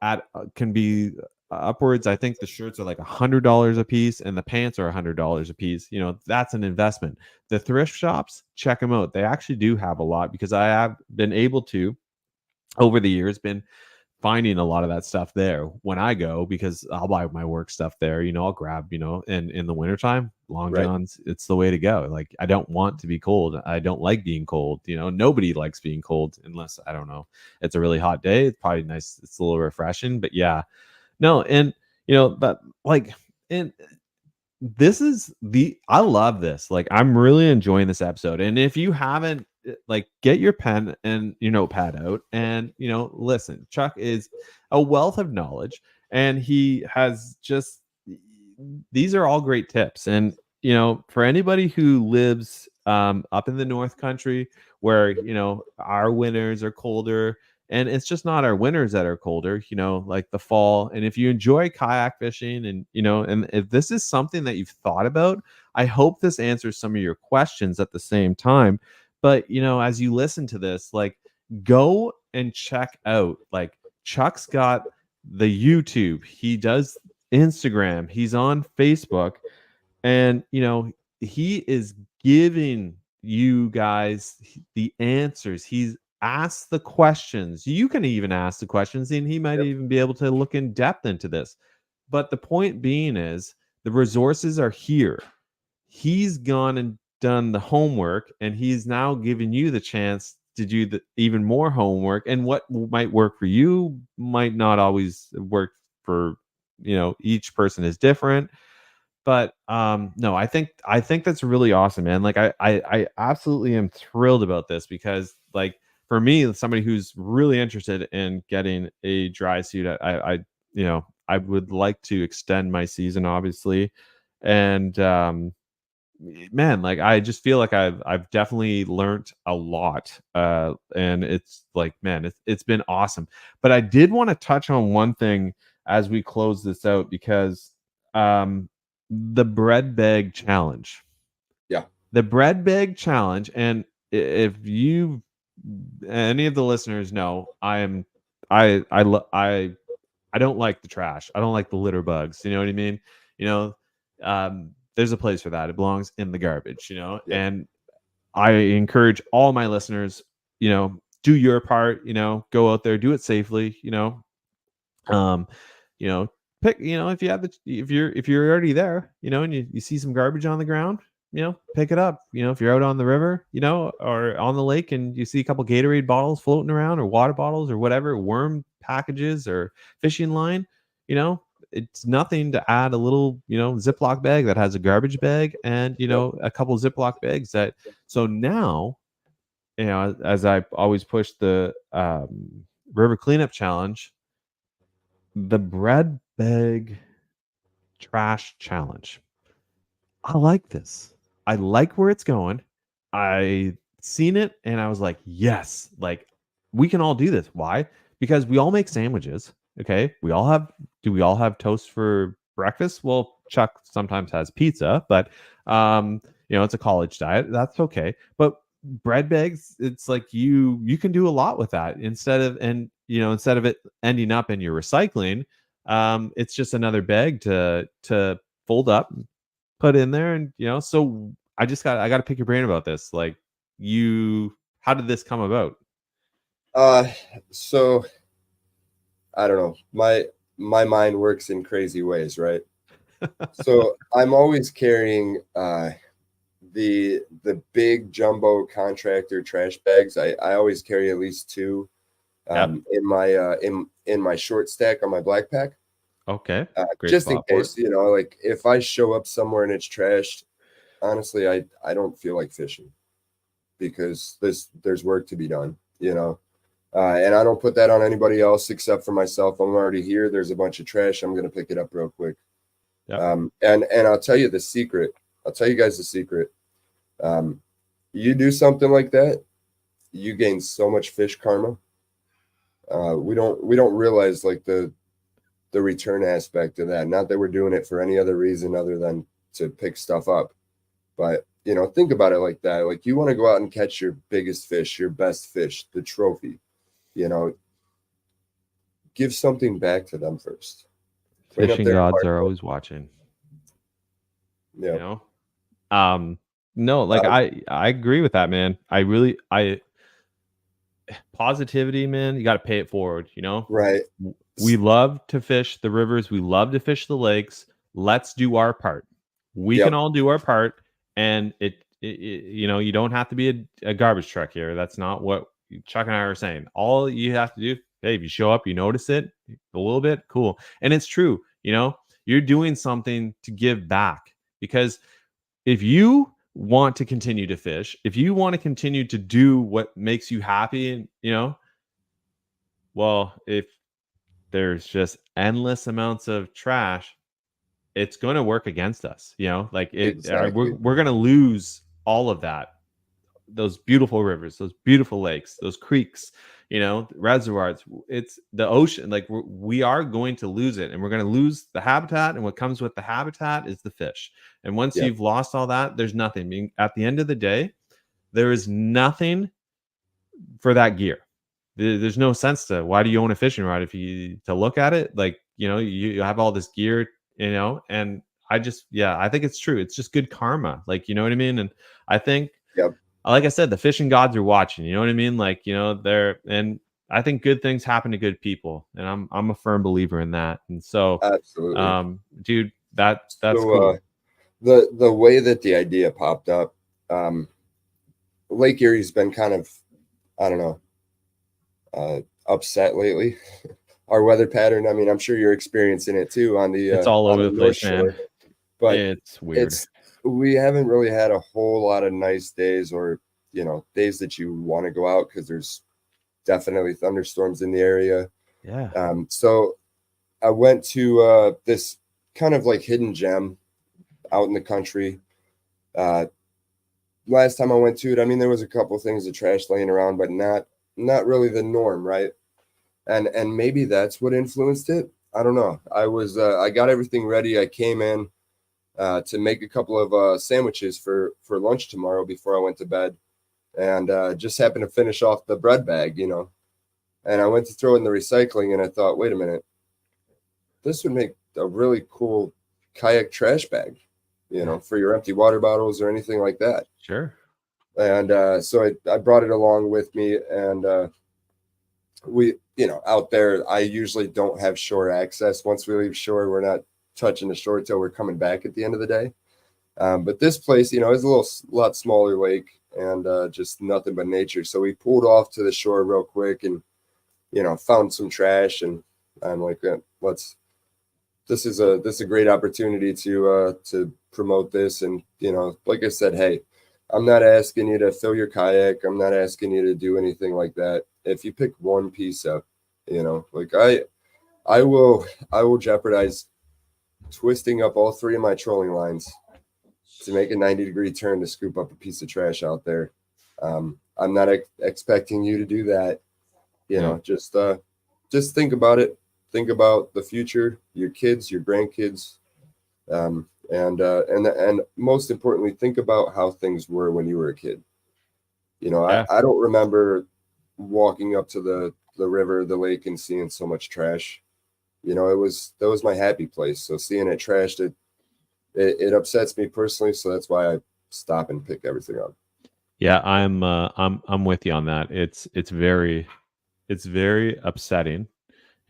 Speaker 1: at can be upwards. I think the shirts are like $100 a piece, and the pants are $100 a piece. That's an investment. The thrift shops, check them out. They actually do have a lot, because I have been able to, over the years, been finding a lot of that stuff there when I go, because I'll buy my work stuff there. I'll grab, and in the wintertime, long
Speaker 2: Right.
Speaker 1: johns, it's the way to go. Like, I don't want to be cold. I don't like being cold. Nobody likes being cold unless, I don't know, it's a really hot day. It's probably nice. It's a little refreshing, but yeah, no. And, that, like, and I love this. Like, I'm really enjoying this episode. And if you haven't, like, get your pen and your notepad out and listen. Chuck is a wealth of knowledge, and he has just, these are all great tips. And for anybody who lives up in the North Country, where our winters are colder, and it's just not our winters that are colder, like the fall. And if you enjoy kayak fishing, and and if this is something that you've thought about, I hope this answers some of your questions at the same time. But as you listen to this, like, go and check out, like, Chuck's got the YouTube, he does Instagram, he's on Facebook, and he is giving you guys the answers. He's asked the questions. You can even ask the questions, and he might
Speaker 2: Yep.
Speaker 1: even be able to look in depth into this. But the point being is, the resources are here. He's gone and done the homework, and he's now giving you the chance to do even more homework. And what might work for you might not always work for each person is different. But no, I think that's really awesome, man. Like, I absolutely am thrilled about this, because, like, for me, somebody who's really interested in getting a dry suit, I would like to extend my season, obviously. And man, like, I just feel like I've definitely learned a lot. And it's like, man, it's been awesome. But I did want to touch on one thing as we close this out, because the bread bag challenge.
Speaker 2: Yeah.
Speaker 1: The bread bag challenge. And if you, any of the listeners know, I don't like the trash. I don't like the litter bugs. You know what I mean? You know, there's a place for that. It belongs in the garbage,
Speaker 2: Yep.
Speaker 1: And I encourage all my listeners, do your part, go out there, do it safely, um, you know, pick, if you have if you're already there, and you see some garbage on the ground, pick it up. If you're out on the river, or on the lake, and you see a couple Gatorade bottles floating around, or water bottles, or whatever, worm packages, or fishing line, it's nothing to add a little, Ziploc bag that has a garbage bag, and a couple Ziploc bags that. So now, as I always push the river cleanup challenge, the bread bag trash challenge. I like this. I like where it's going. I seen it, and I was like, yes, like, we can all do this. Why? Because we all make sandwiches. Okay. Do we all have toast for breakfast? Well, Chuck sometimes has pizza, but it's a college diet. That's okay. But bread bags, it's like you can do a lot with that, instead of it ending up in your recycling. It's just another bag to fold up, put in there, and so I got to pick your brain about this. Like, how did this come about?
Speaker 2: So I don't know. My mind works in crazy ways, right? So I'm always carrying the big jumbo contractor trash bags. I always carry at least two
Speaker 1: Yep.
Speaker 2: in my short stack on my black pack.
Speaker 1: Okay. Great
Speaker 2: Just in
Speaker 1: spot for it.
Speaker 2: case, like if I show up somewhere and it's trashed, honestly, I don't feel like fishing because there's work to be done, and I don't put that on anybody else except for myself. I'm already here. There's a bunch of trash. I'm gonna pick it up real quick.
Speaker 1: Yep.
Speaker 2: And I'll tell you the secret. I'll tell you guys the secret. You do something like that, you gain so much fish karma. We don't realize like the return aspect of that. Not that we're doing it for any other reason other than to pick stuff up. But think about it like that. Like you want to go out and catch your biggest fish, your best fish, the trophy. Give something back to them first. Clean up
Speaker 1: Fishing
Speaker 2: their
Speaker 1: gods are
Speaker 2: environment.
Speaker 1: always watching.
Speaker 2: Yeah.
Speaker 1: You know? No, like I agree with that, man. I positivity, man, you got to pay it forward,
Speaker 2: Right.
Speaker 1: We love to fish the rivers, we love to fish the lakes. Let's do our part. We can all do our part, and you don't have to be a garbage truck here. That's not what Chuck and I are saying. All you have to do, hey, if you show up, you notice it a little bit, cool. And it's true, you're doing something to give back, because if you want to continue to fish, if you want to continue to do what makes you happy, and well, if there's just endless amounts of trash, it's going to work against us, like
Speaker 2: Exactly.
Speaker 1: we're going to lose all of that, those beautiful rivers, those beautiful lakes, those creeks, reservoirs. It's the ocean. Like we are going to lose it, and we're going to lose the habitat. And what comes with the habitat is the fish. And once you've lost all that, there's nothing. At the end of the day, there is nothing for that gear. There's no sense to, why do you own a fishing rod if you to look at it? Like, you have all this gear, and I think it's true. It's just good karma. Like, you know what I mean? And I think, like I said, the fishing gods are watching, you know what I mean? Like, and I think good things happen to good people, and I'm a firm believer in that. And so,
Speaker 2: Absolutely.
Speaker 1: Dude, that's cool.
Speaker 2: The way that the idea popped up, Lake Erie's been kind of, I don't know, upset lately. Our weather pattern. I mean, I'm sure you're experiencing it too on the
Speaker 1: it's all over the
Speaker 2: North
Speaker 1: place, man.
Speaker 2: But
Speaker 1: it's weird.
Speaker 2: We haven't really had a whole lot of nice days, or days that you want to go out, because there's definitely thunderstorms in the area.
Speaker 1: Yeah.
Speaker 2: So I went to this kind of like hidden gem out in the country. Last time I went to it, I mean, there was a couple things of trash laying around, but not really the norm, right? And maybe that's what influenced it. I don't know. I got everything ready. I came in to make a couple of sandwiches for lunch tomorrow before I went to bed, and just happened to finish off the bread bag, and I went to throw it in the recycling, and I thought, wait a minute, this would make a really cool kayak trash bag, for your empty water bottles or anything like that.
Speaker 1: Sure.
Speaker 2: And so I brought it along with me, and we, out there, I usually don't have shore access. Once we leave shore, we're not touching the shore till we're coming back at the end of the day. But this place, is a lot smaller lake, and just nothing but nature. So we pulled off to the shore real quick, and found some trash, and I'm like, this is a great opportunity to promote this. And like I said, hey, I'm not asking you to fill your kayak. I'm not asking you to do anything like that. If you pick one piece up, like I will jeopardize twisting up all three of my trolling lines to make a 90-degree turn to scoop up a piece of trash out there. I'm not expecting you to do that. Just think about it. Think about the future, your kids, your grandkids, and most importantly, think about how things were when you were a kid. I don't remember walking up to the river, the lake, and seeing so much trash. That was my happy place. So seeing it trashed, it upsets me personally. So that's why I stop and pick everything up.
Speaker 1: Yeah, I'm with you on that. It's very it's very upsetting,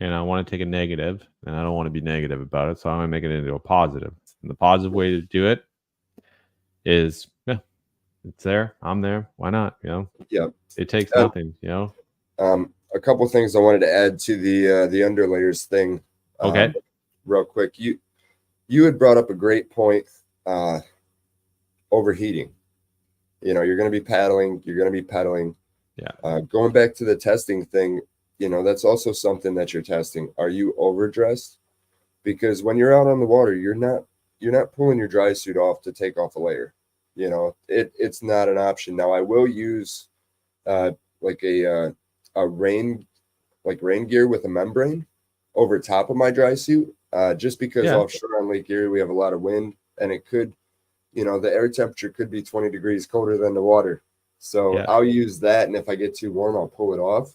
Speaker 1: and I want to take a negative, and I don't want to be negative about it, so I'm gonna make it into a positive. And the positive way to do it is, yeah, it's there. I'm there. Why not?
Speaker 2: Yeah.
Speaker 1: It takes nothing.
Speaker 2: A couple things I wanted to add to the underlayers thing.
Speaker 1: Okay.
Speaker 2: Real quick, you had brought up a great point. Overheating. You're going to be paddling. You're going to be pedaling.
Speaker 1: Yeah.
Speaker 2: Going back to the testing thing, that's also something that you're testing. Are you overdressed? Because when you're out on the water, you're not pulling your dry suit off to take off a layer. It's not an option. Now I will use like a rain gear with a membrane over top of my dry suit, just because offshore on Lake Erie we have a lot of wind, and it could, the air temperature could be 20 degrees colder than the water. So I'll use that, and if I get too warm, I'll pull it off.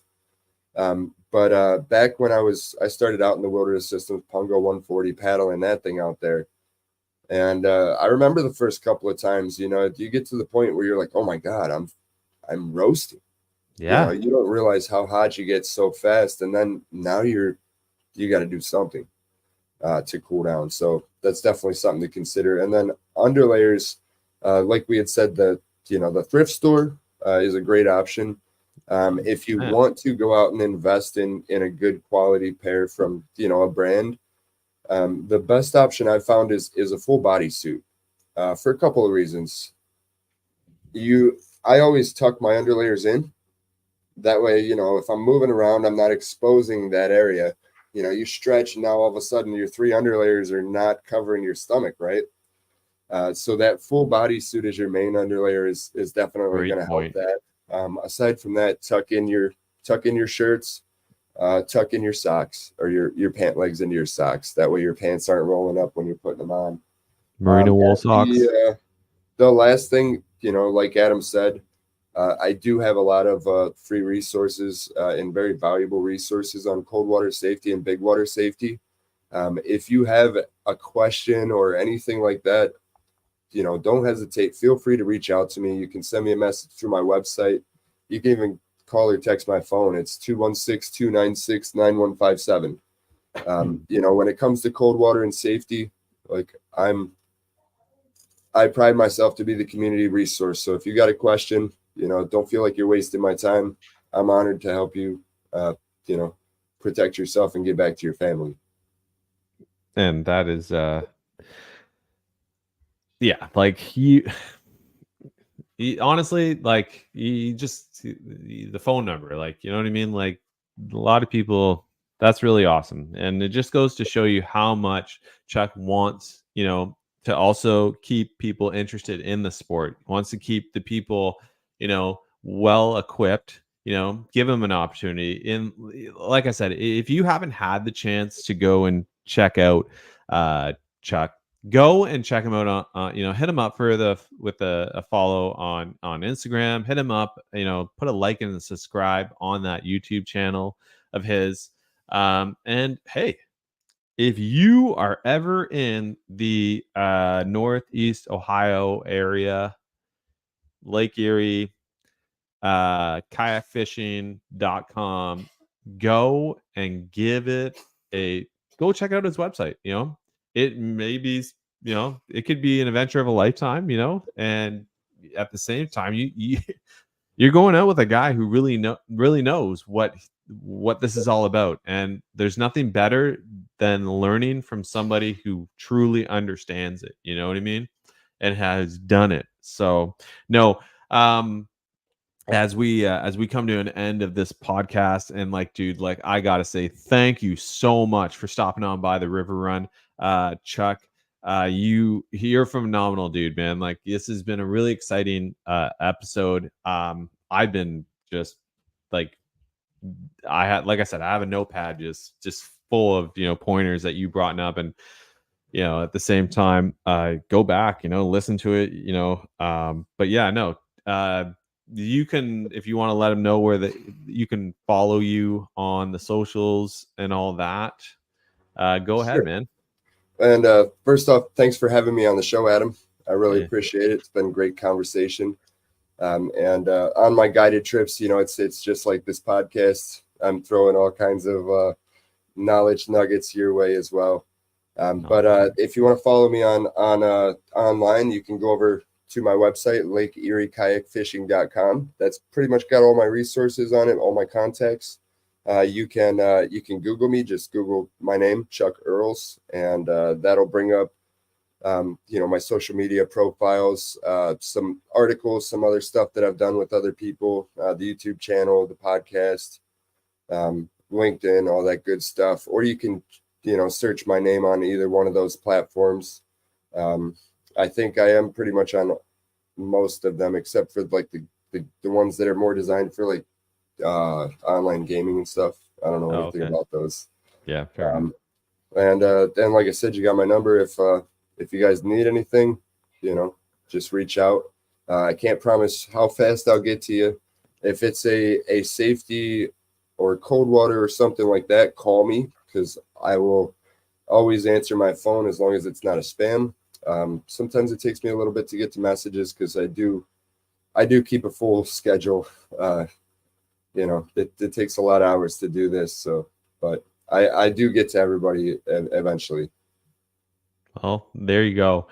Speaker 2: But back when I started out in the wilderness systems, Pungo 140, paddling that thing out there. And I remember the first couple of times, you get to the point where you're like, oh my God, I'm roasting.
Speaker 1: Yeah.
Speaker 2: You don't realize how hot you get so fast. And then now you got to do something to cool down. So that's definitely something to consider. And then underlayers, like we had said, the thrift store is a great option. If you want to go out and invest in a good quality pair from, a brand, the best option I've found is a full body suit for a couple of reasons. I always tuck my underlayers in. That way, if I'm moving around, I'm not exposing that area. You stretch, and now all of a sudden your 3 underlayers are not covering your stomach, right? So that full body suit as your main underlayer is definitely going to help that. Aside from that, tuck in your shirts, tuck in your socks, or your pant legs into your socks. That way your pants aren't rolling up when you're putting them on.
Speaker 1: Merino wool socks.
Speaker 2: The last thing, like Adam said, I do have a lot of free resources and very valuable resources on cold water safety and big water safety. If you have a question or anything like that, don't hesitate. Feel free to reach out to me. You can send me a message through my website. You can even call or text my phone. It's 216-296-9157. When it comes to cold water and safety, like I pride myself to be the community resource. So if you got a question, don't feel like you're wasting my time. I'm honored to help you, protect yourself and get back to your family.
Speaker 1: And that is, like you honestly, like you just the phone number, like, you know what I mean? Like a lot of people, that's really awesome. And it just goes to show you how much Chuck wants, to also keep people interested in the sport, wants to keep the people, well equipped, give them an opportunity. And like I said, if you haven't had the chance to go and check out Chuck, go and check him out on hit him up with a follow on Instagram. Hit him up, put a like and a subscribe on that YouTube channel of his. And hey, if you are ever in the Northeast Ohio area, Lake Erie, kayakfishing.com, go and go check out his website. It may be, it could be an adventure of a lifetime, and at the same time, you're going out with a guy who really knows what this is all about. And there's nothing better than learning from somebody who truly understands it. You know what I mean? And has done it. So no, as we come to an end of this podcast, and like, dude, like, I gotta say thank you so much for stopping on by the River Run. Chuck, you're phenomenal, dude, man. Like, this has been a really exciting episode. I've been just like, like I said, I have a notepad just full of pointers that you brought up, and at the same time, go back, listen to it, but yeah, no, you can, if you want to let them know where you can follow you on the socials and all that, go ahead, man.
Speaker 2: And first off, thanks for having me on the show, Adam. I really appreciate it. It's been a great conversation. And on my guided trips, it's just like this podcast. I'm throwing all kinds of knowledge nuggets your way as well. But if you want to follow me on online, you can go over to my website, LakeErieKayakFishing.com. That's pretty much got all my resources on it, all my contacts. You can Google me, just Google my name, Chuck Earls, and that'll bring up my social media profiles, some articles, some other stuff that I've done with other people, the YouTube channel, the podcast, LinkedIn, all that good stuff. Or you can, search my name on either one of those platforms. I think I am pretty much on most of them, except for like the ones that are more designed for like online gaming and stuff. I don't know anything about those.
Speaker 1: Yeah, fair enough.
Speaker 2: And then, like I said, you got my number. If you guys need anything, just reach out. I can't promise how fast I'll get to you. If it's a safety or cold water or something like that, call me, because I will always answer my phone as long as it's not a spam. Sometimes it takes me a little bit to get to messages because I do keep a full schedule. It takes a lot of hours to do this. So, but I do get to everybody eventually.
Speaker 1: Well, there you go.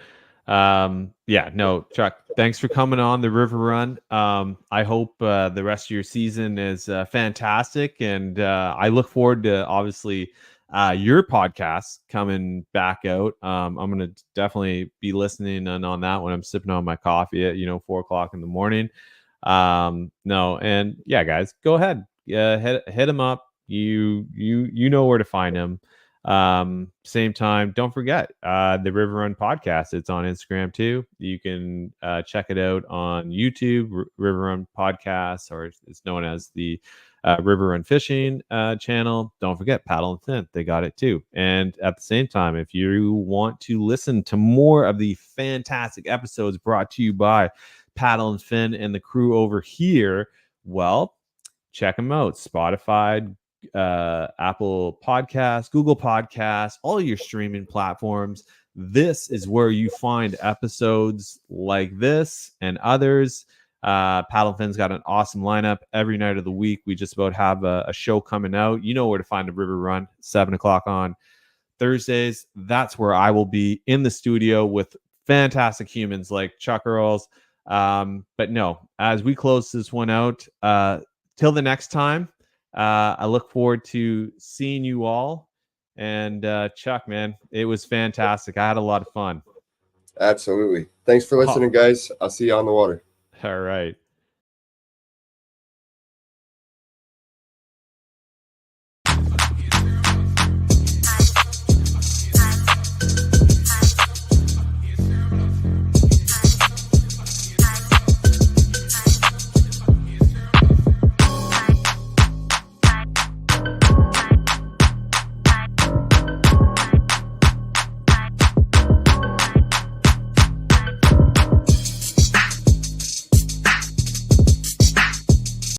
Speaker 1: Chuck, thanks for coming on the River Run. I hope the rest of your season is fantastic, and I look forward to obviously your podcast coming back out. I'm going to definitely be listening in on that when I'm sipping on my coffee at 4:00 in the morning. Guys, go ahead, hit him up. You know where to find him. Same time, don't forget the River Run podcast. It's on Instagram too. You can check it out on YouTube, River Run Podcast, or it's known as the River Run Fishing channel. Don't forget Paddle and Fin, they got it too. And at the same time, if you want to listen to more of the fantastic episodes brought to you by Paddle and Fin and the crew over here, well, check them out. Spotify, Apple Podcasts, Google Podcasts, all your streaming platforms. This is where you find episodes like this and others. Paddle Fin's got an awesome lineup every night of the week. We just about have a show coming out. You know where to find the River Run, 7:00 on Thursdays. That's where I will be in the studio with fantastic humans like Chuck Earls. But no, as we close this one out, till the next time, I look forward to seeing you all. And Chuck, man, it was fantastic. I had a lot of fun.
Speaker 2: Absolutely. Thanks for listening, guys. I'll see you on the water.
Speaker 1: All right.